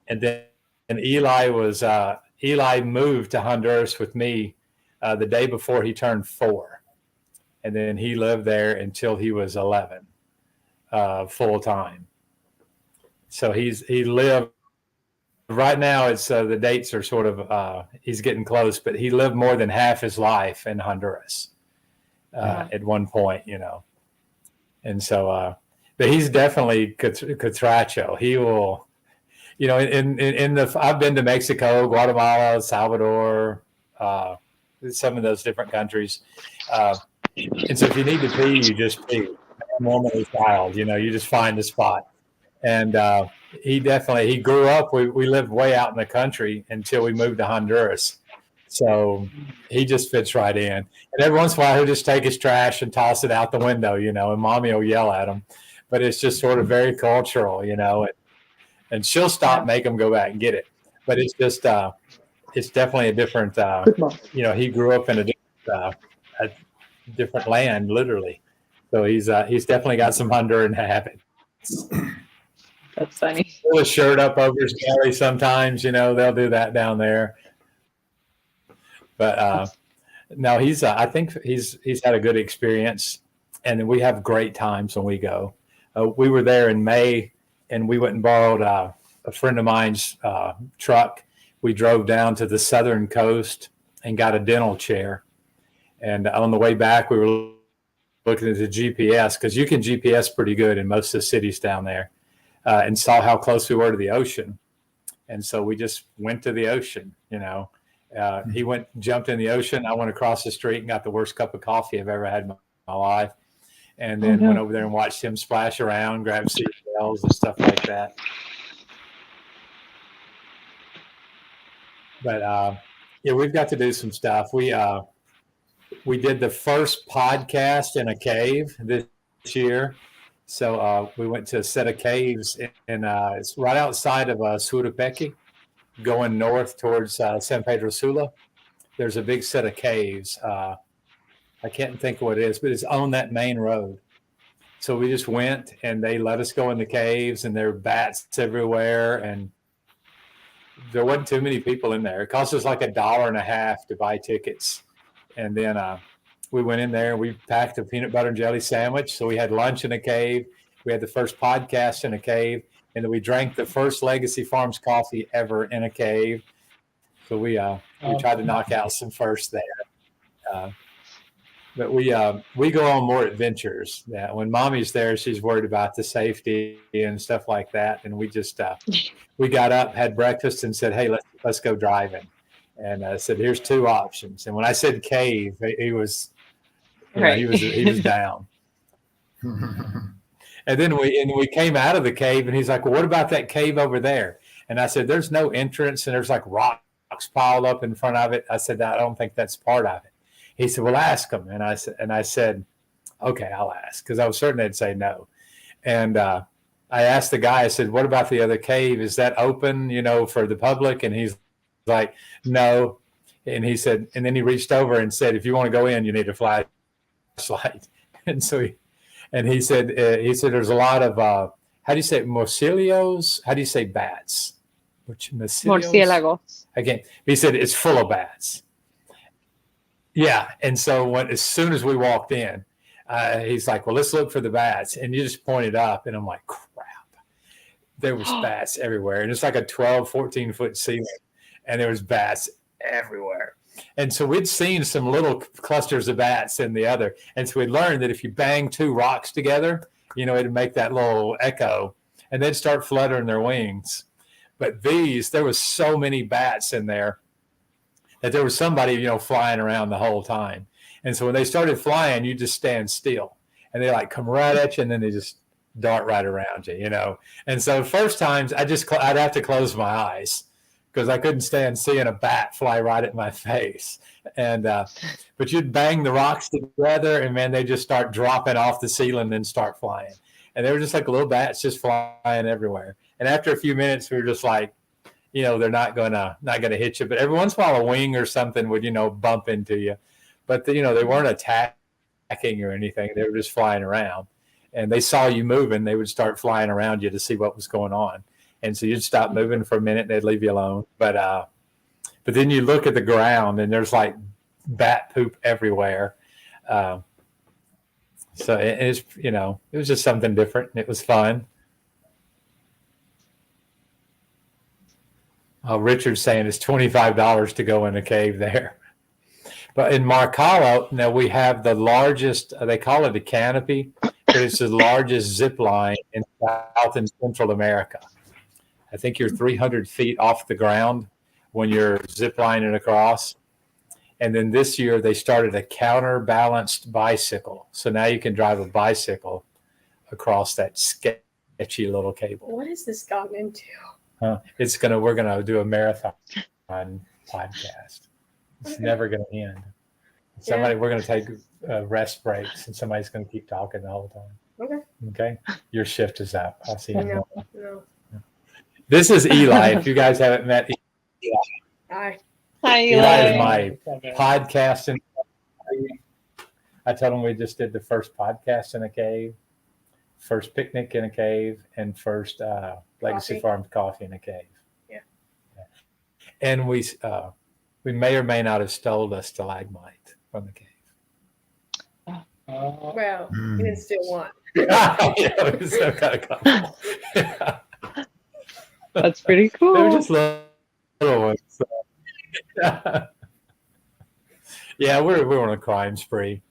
then Eli moved to Honduras with me the day before he turned 4, and then he lived there until he was 11, full time. So he lived. Right now, it's the dates are sort of he's getting close, but he lived more than half his life in Honduras at one point, and so. But he's definitely Catracho. He will, I've been to Mexico, Guatemala, Salvador, some of those different countries, and so if you need to pee, you just pee. Normally, child, you just find a spot. And he grew up, we lived way out in the country until we moved to Honduras. So he just fits right in. And every once in a while, he'll just take his trash and toss it out the window, and mommy will yell at him. But it's just sort of very cultural, and she'll stop, make him go back and get it. But it's just, it's definitely a different, he grew up in a different land, literally. So he's definitely got some Honduran habits.
That's funny.
Pull a shirt up over his belly sometimes, they'll do that down there. But No, I think he's had a good experience, and we have great times when we go. We were there in May, and we went and borrowed a friend of mine's truck. We drove down to the southern coast and got a dental chair. And on the way back, we were looking at the GPS, because you can GPS pretty good in most of the cities down there, and saw how close we were to the ocean. And so we just went to the ocean, He jumped in the ocean. I went across the street and got the worst cup of coffee I've ever had in my life. And then went over there and watched him splash around, grab seashells and stuff like that. But yeah, we've got to do some stuff. We did the first podcast in a cave this year. So we went to a set of caves, and it's right outside of Surupequi, going north towards San Pedro Sula. There's a big set of caves. I can't think of what it is, but it's on that main road. So we just went, and they let us go in the caves, and there are bats everywhere, and there wasn't too many people in there. It cost us like $1.50 to buy tickets. And then we went in there and we packed a peanut butter and jelly sandwich. So we had lunch in a cave. We had the first podcast in a cave. And then we drank the first Legacy Farms coffee ever in a cave. So we tried to knock out some firsts there. But we go on more adventures. Yeah, when Mommy's there, she's worried about the safety and stuff like that. And we just we got up, had breakfast, and said, "Hey, let's go driving." And I said, "Here's two options." And when I said cave, he was he was down. And then we came out of the cave, and he's like, "Well, what about that cave over there?" And I said, "There's no entrance, and there's like rocks piled up in front of it." I said, "I don't think that's part of it." He said, "Well, ask them." And I said, "Okay, I'll ask," because I was certain they'd say no. And I asked the guy, I said, "What about the other cave? Is that open, for the public?" And he's like, "No." And he said, and then he reached over and said, "If you want to go in, you need a flashlight." And so he said, there's a lot of, how do you say morcillos? How do you say bats?
Murciélagos.
Again, he said it's full of bats. Yeah. And so as soon as we walked in, he's like, "Well, let's look for the bats." And you just pointed up, and I'm like, crap. There was bats everywhere. And it's like a 12, 14 foot ceiling, and there was bats everywhere. And so we'd seen some little clusters of bats in the other. And so we learned that if you bang two rocks together, it'd make that little echo, and they'd start fluttering their wings. But there was so many bats in there that there was somebody, flying around the whole time. And so when they started flying, you just stand still, and they come right at you, and then they just dart right around you, And so first times I'd have to close my eyes, because I couldn't stand seeing a bat fly right at my face. And but you'd bang the rocks together, and man, they just start dropping off the ceiling and then start flying. And they were just like little bats just flying everywhere. And after a few minutes, we were just like, they're not gonna hit you. But every once in a while, a wing or something would, bump into you. But they weren't attacking or anything. They were just flying around. And they saw you moving, they would start flying around you to see what was going on. And so you'd stop moving for a minute, and they'd leave you alone. But then you look at the ground, and there's like bat poop everywhere. So it was just something different. It was fun. Richard's saying it's $25 to go in a cave there. But in Marcalo, now we have the largest, they call it a canopy, but it's the largest zip line in South and Central America. I think you're 300 feet off the ground when you're zip lining across. And then this year they started a counterbalanced bicycle. So now you can drive a bicycle across that sketchy little cable.
What has this gotten into?
We're gonna do a marathon podcast. It's never gonna end. We're gonna take rest breaks, and somebody's gonna keep talking the whole time. Okay. Your shift is up. I'll see you.
No.
This is Eli. If you guys haven't met Eli.
Hi.
Hi,
Eli is
Eli.
my podcasting. I told him we just did the first podcast in a cave, first picnic in a cave, and first Legacy Farms coffee in a cave.
Yeah.
And we may or may not have stole a stalagmite. from the cave.
Well,
Hmm.
we can steal one.
Yeah, we still got a couple.
That's pretty
They were
cool.
just little ones. So. Yeah, we're on a crime spree.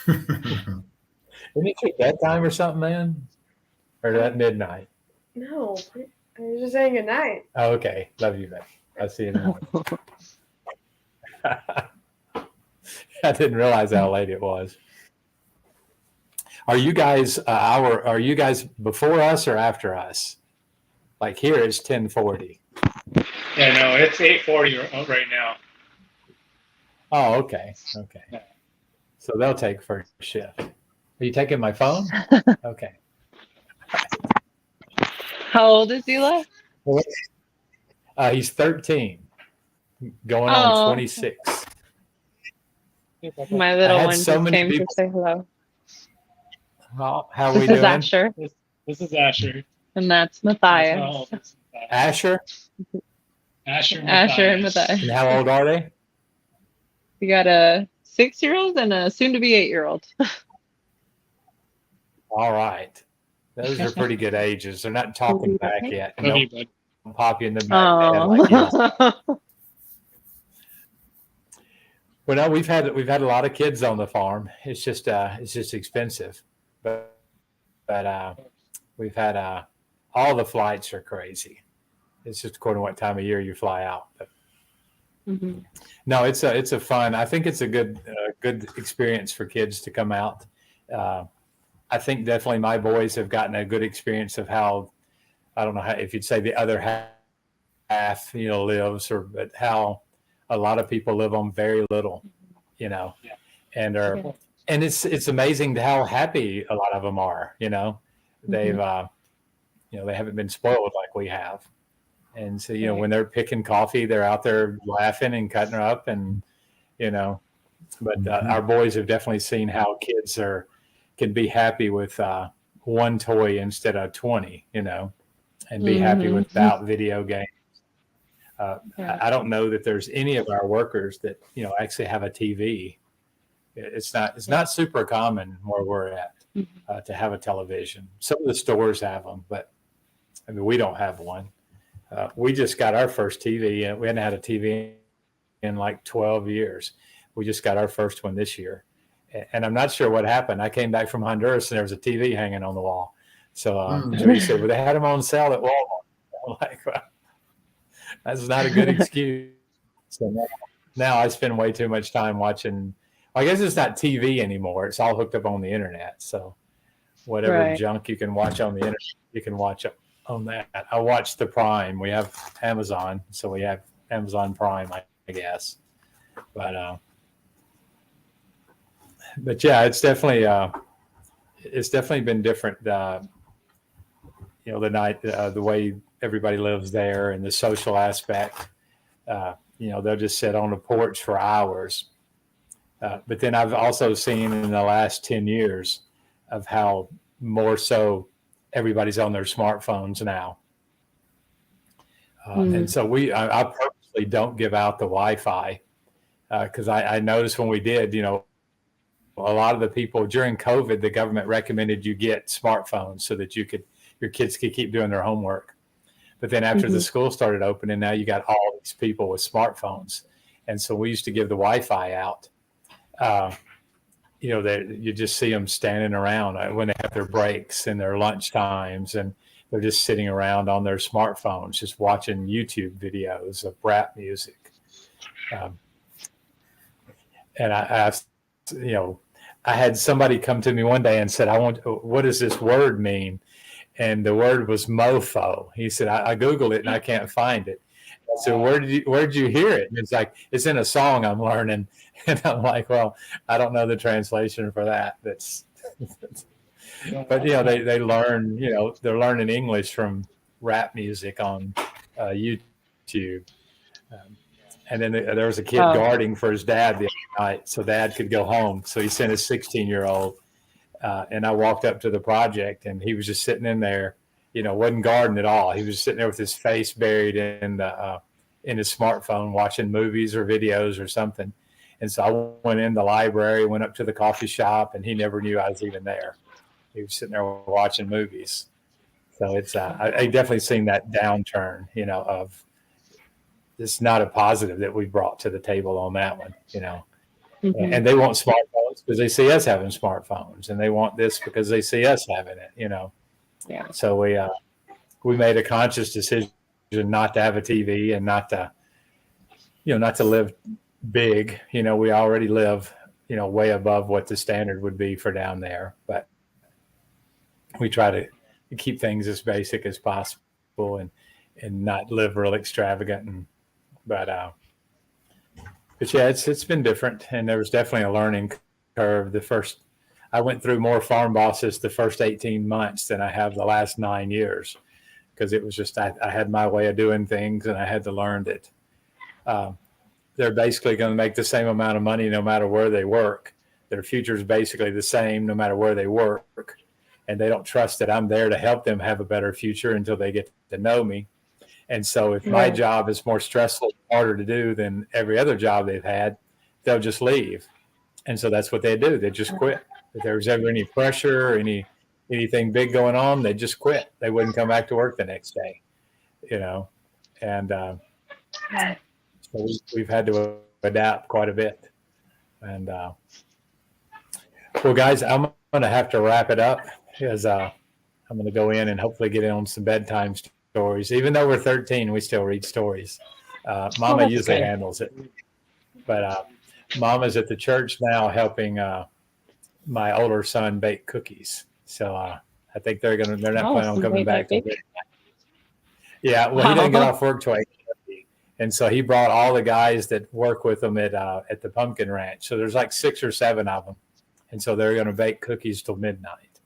Isn't it your bedtime or something, man? Or at midnight?
No, I was just saying good night.
Oh, okay. Love you, man. I'll see you in the morning. I didn't realize how late it was. Are you guys are you guys before us or after us? Like here it's 10:40.
Yeah, no, it's 8:40 right now.
Oh, okay. Okay. So they'll take first shift. Are you taking my phone? Okay.
How old is Eli?
He's 13, going
Oh.
on 26.
My little
I had
one
so
just
many
came to
people-
say hello.
How are
This
we
is
doing?
Asher,
This is Asher.
and that's
That's
Matthias.
how old this is.
Asher?
Asher and
Asher and
Matthias.
Matthias.
And how old are they?
We got a 6-year-old and a soon-to-be 8-year-old.
All right. Those are pretty good ages. They're not talking back yet.
Love you,
Nope.
bud.
Pop you in the back. Like, yes.
Oh.
Well, no, we've had a lot of kids on the farm. It's just expensive, but we've had all the flights are crazy. It's just according to what time of year you fly out. But
Mhm.
no, it's a fun. I think it's a good experience for kids to come out. I think definitely my boys have gotten a good experience of how, I don't know how, if you'd say the other half lives, but how a lot of people live on very little,
Yeah.
and
Yeah.
it's amazing how happy a lot of them are. They've
Mm-hmm.
they haven't been spoiled like we have, and so
Right.
when they're picking coffee, they're out there laughing and cutting her up, and but our boys have definitely seen how kids can be happy with one toy instead of 20, and be happy
Mhm.
without video games.
Yeah.
I don't know that there's any of our workers that actually have a TV. It's not super common where we're at to have a television. Some of the stores have them, but I mean we don't have one. We just got our first TV, and we hadn't had a TV in like 12 years. We just got our first one this year, and I'm not sure what happened. I came back from Honduras and there was a TV hanging on the wall. So Jimmy said, "Well, they had them on sale at Walmart." I'm like, well, that's not a good excuse. So now I spend way too much time watching. I guess it's not TV anymore. It's all hooked up on the internet. So whatever
Right.
junk you can watch on the internet, you can watch on that. I watch the Prime. We have Amazon, so we have Amazon Prime, I guess. But yeah, it's definitely been different. The night, the way everybody lives there, and the social aspect. They'll just sit on the porch for hours. But then I've also seen in the last 10 years of how more so everybody's on their smartphones now. And so I purposely don't give out the Wi-Fi because I noticed when we did, a lot of the people during COVID, the government recommended you get smartphones so that your kids could keep doing their homework. But then after the school started opening, now you got all these people with smartphones. And so we used to give the Wi-Fi out. You just see them standing around when they have their breaks and their lunch times, and they're just sitting around on their smartphones, just watching YouTube videos of rap music. And I had somebody come to me one day and said, what does this word mean? And the word was mofo. He said, I Googled it and I can't find it. I said, where did you hear it? And it's like, it's in a song I'm learning. And I'm like, well, I don't know the translation for that. But they learn, they're learning English from rap music on YouTube. And then there was a kid guarding for his dad the other night, so dad could go home. So he sent his 16-year-old, and I walked up to the project, and he was just sitting in there, wasn't guarding at all. He was sitting there with his face buried in his smartphone, watching movies or videos or something. And so I went in the library, went up to the coffee shop, and he never knew I was even there. He was sitting there watching movies. So it's I definitely seen that downturn, of it's not a positive that we brought to the table on that one,
Mhm.
and they want smartphones because they see us having smartphones, and they want this because they see us having it,
Yeah.
So we made a conscious decision not to have a TV and not to live big. We already live, way above what the standard would be for down there, but we try to keep things as basic as possible and not live real extravagant. But yeah, it's been different, and there was definitely a learning curve. I went through more farm bosses the first 18 months than I have the last 9 years, because it was just I had my way of doing things, and I had to learn that they're basically going to make the same amount of money no matter where they work. Their future is basically the same no matter where they work, and they don't trust that I'm there to help them have a better future until they get to know me. And so if my job is more stressful, harder to do than every other job they've had, they'll just leave. And so that's what they do. They just quit. If there was ever any pressure or anything big going on, they just quit. They wouldn't come back to work the next day, and so we've had to adapt quite a bit. And well, guys, I'm going to have to wrap it up, because I'm going to go in and hopefully get in on some bedtime stories. Even though we're 13, we still read stories. Mama
that's
usually
good.
handles it, but Mama's at the church now helping my older son bake cookies. So I think they're not planning on coming back. Yeah, well, he didn't get off work till 8:30, and so he brought all the guys that work with him at the Pumpkin Ranch. So there's like 6 or 7 of them, and so they're going to bake cookies till midnight.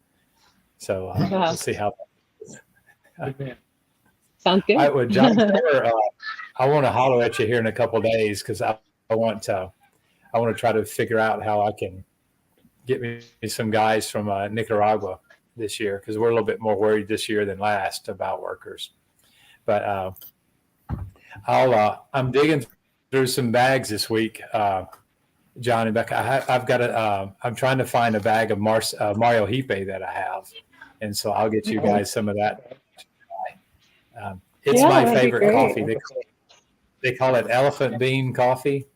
So we'll see how.
Sounds good.
John, I want to holler at you here in a couple of days, because I want to try to figure out how I can get me some guys from Nicaragua this year, because we're a little bit more worried this year than last about workers. But I'm digging through some bags this week, John and Becca. I've got I'm trying to find a bag of Mario Hipe that I have, and so I'll get you guys some of that. It's my favorite coffee. They call it elephant bean coffee.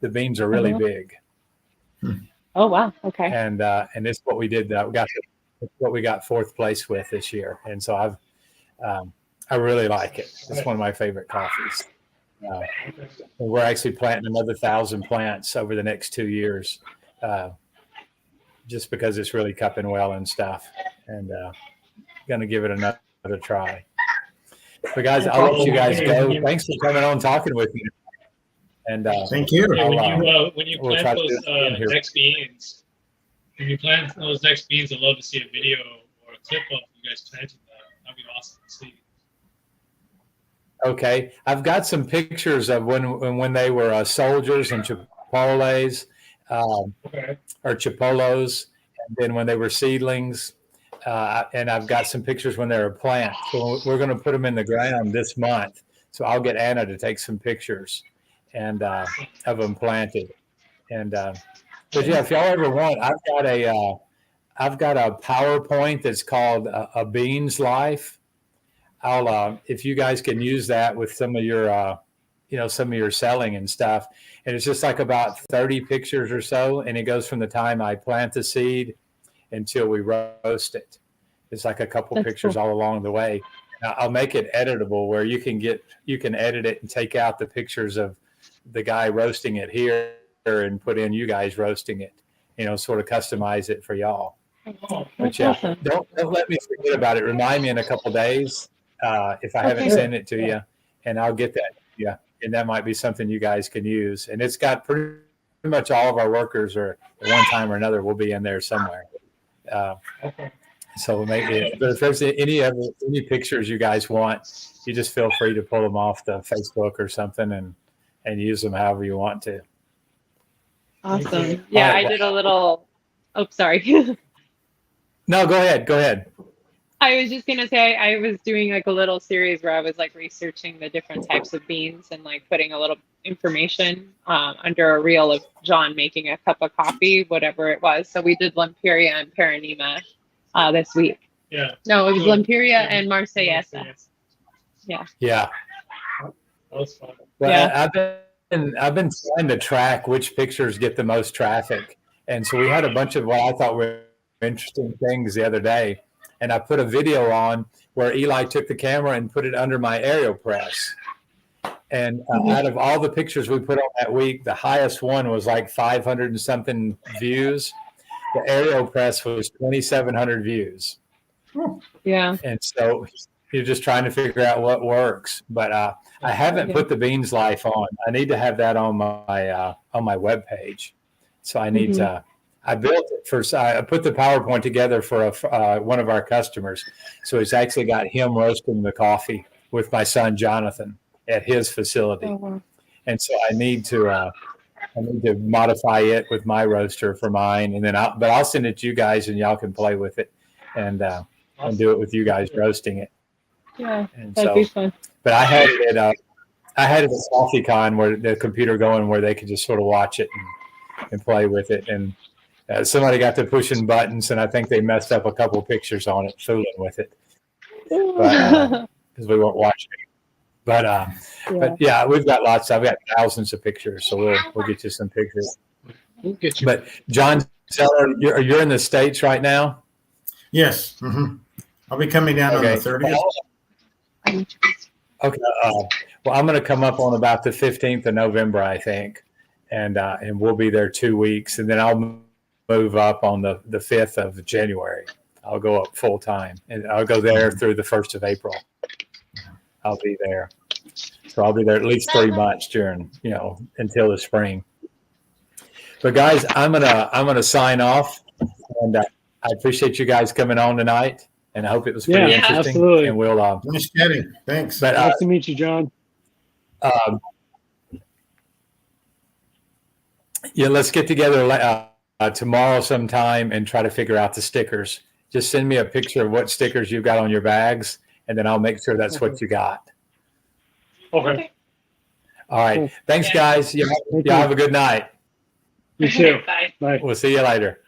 The beans are really big.
Oh wow! Okay.
And it's what we did. It's what we got 4th place with this year, and so I really like it. It's one of my favorite coffees. We're actually planting another 1,000 plants over the next 2 years, just because it's really cupping well and stuff, and going to give it another try. But guys, I'll let you guys go. Thanks for coming on, talking with me. And
Thank you.
When you
we'll
plant
try to
those
do it again here.
next beans, I'd love to see a video or a clip of you guys planting that. That'd be awesome to see.
Okay, I've got some pictures of when they were soldiers and Chipotles,
Okay.
or Chipolos, and then when they were seedlings. And I've got some pictures when they were plants. So we're going to put them in the ground this month. So I'll get Anna to take some pictures and of them planted. And but yeah, if y'all ever want, I've got a PowerPoint that's called A Bean's Life. If you guys can use that with some of your selling and stuff, and it's just like about 30 pictures or so, and it goes from the time I plant the seed until we roast it. It's like a couple
That's
pictures
cool.
all along the way. Now, I'll make it editable where you can edit it and take out the pictures of the guy roasting it here and put in you guys roasting it, sort of customize it for y'all. But
That's
yeah,
awesome.
don't let me forget about it. Remind me in a couple days if I haven't
Okay.
sent it to you, and I'll get that to you. And that might be something you guys can use. And it's got pretty much all of our workers, or at one time or another, will be in there somewhere. So maybe, but if there's any pictures you guys want, you just feel free to pull them off the Facebook or something and use them however you want to.
Awesome. Yeah,
All right.
I did a little. Oh, sorry.
No, go ahead.
I was just gonna say I was doing like a little series where I was like researching the different types of beans and like putting a little information under a reel of John making a cup of coffee, whatever it was. So we did Lamperia and Paranima this week.
Yeah.
No, it was
Sure.
Lamperia and Marsellesa.
Yeah.
That was fun.
Well,
Yeah.
I've been trying to track which pictures get the most traffic, and so we had a bunch of what I thought were interesting things the other day, and I put a video on where Eli took the camera and put it under my AeroPress, and out of all the pictures we put on that week, the highest one was like 500 and something views. The AeroPress was 2,700 views,
Yeah.
and so you're just trying to figure out what works, but I haven't put the Beans Life on. I need to have that on my webpage. So I need to. I built it for. I put the PowerPoint together for one of our customers. So it's actually got him roasting the coffee with my son Jonathan at his facility,
Oh, wow.
and so I need to modify it with my roaster for mine, and then I'll send it to you guys, and y'all can play with it, and do it with you guys roasting it.
Yeah,
And
that'd
so,
be fun.
but I had it at CoffeeCon where the computer going where they could just sort of watch it and play with it. And somebody got to pushing buttons, and I think they messed up a couple pictures on it, fooling with it because we weren't watching it. But yeah, we've got lots. I've got thousands of pictures, so we'll get you some pictures.
We'll get you.
But John Zeller, you're in the States right now.
Yes. I'll be coming down on the 30th.
Okay. Well, I'm going to come up on about the 15th of November, I think, and we'll be there 2 weeks, and then I'll move up on the 5th of January. I'll go up full time, and I'll go there through the 1st of April. I'll be there, so I'll be there at least 3 months during, until the spring. But guys, I'm gonna sign off, and I appreciate you guys coming on tonight, and I hope it was pretty
Yeah,
interesting.
absolutely.
And we'll
Nice chatting. Thanks.
but
Nice to meet you, John.
yeah, let's get together tomorrow sometime and try to figure out the stickers. Just send me a picture of what stickers you've got on your bags, and then I'll make sure that's what you got.
Okay.
All right.
Cool.
Thanks,
Yeah.
guys. Y'all have a good night.
You too.
Bye.
Bye.
We'll see you later.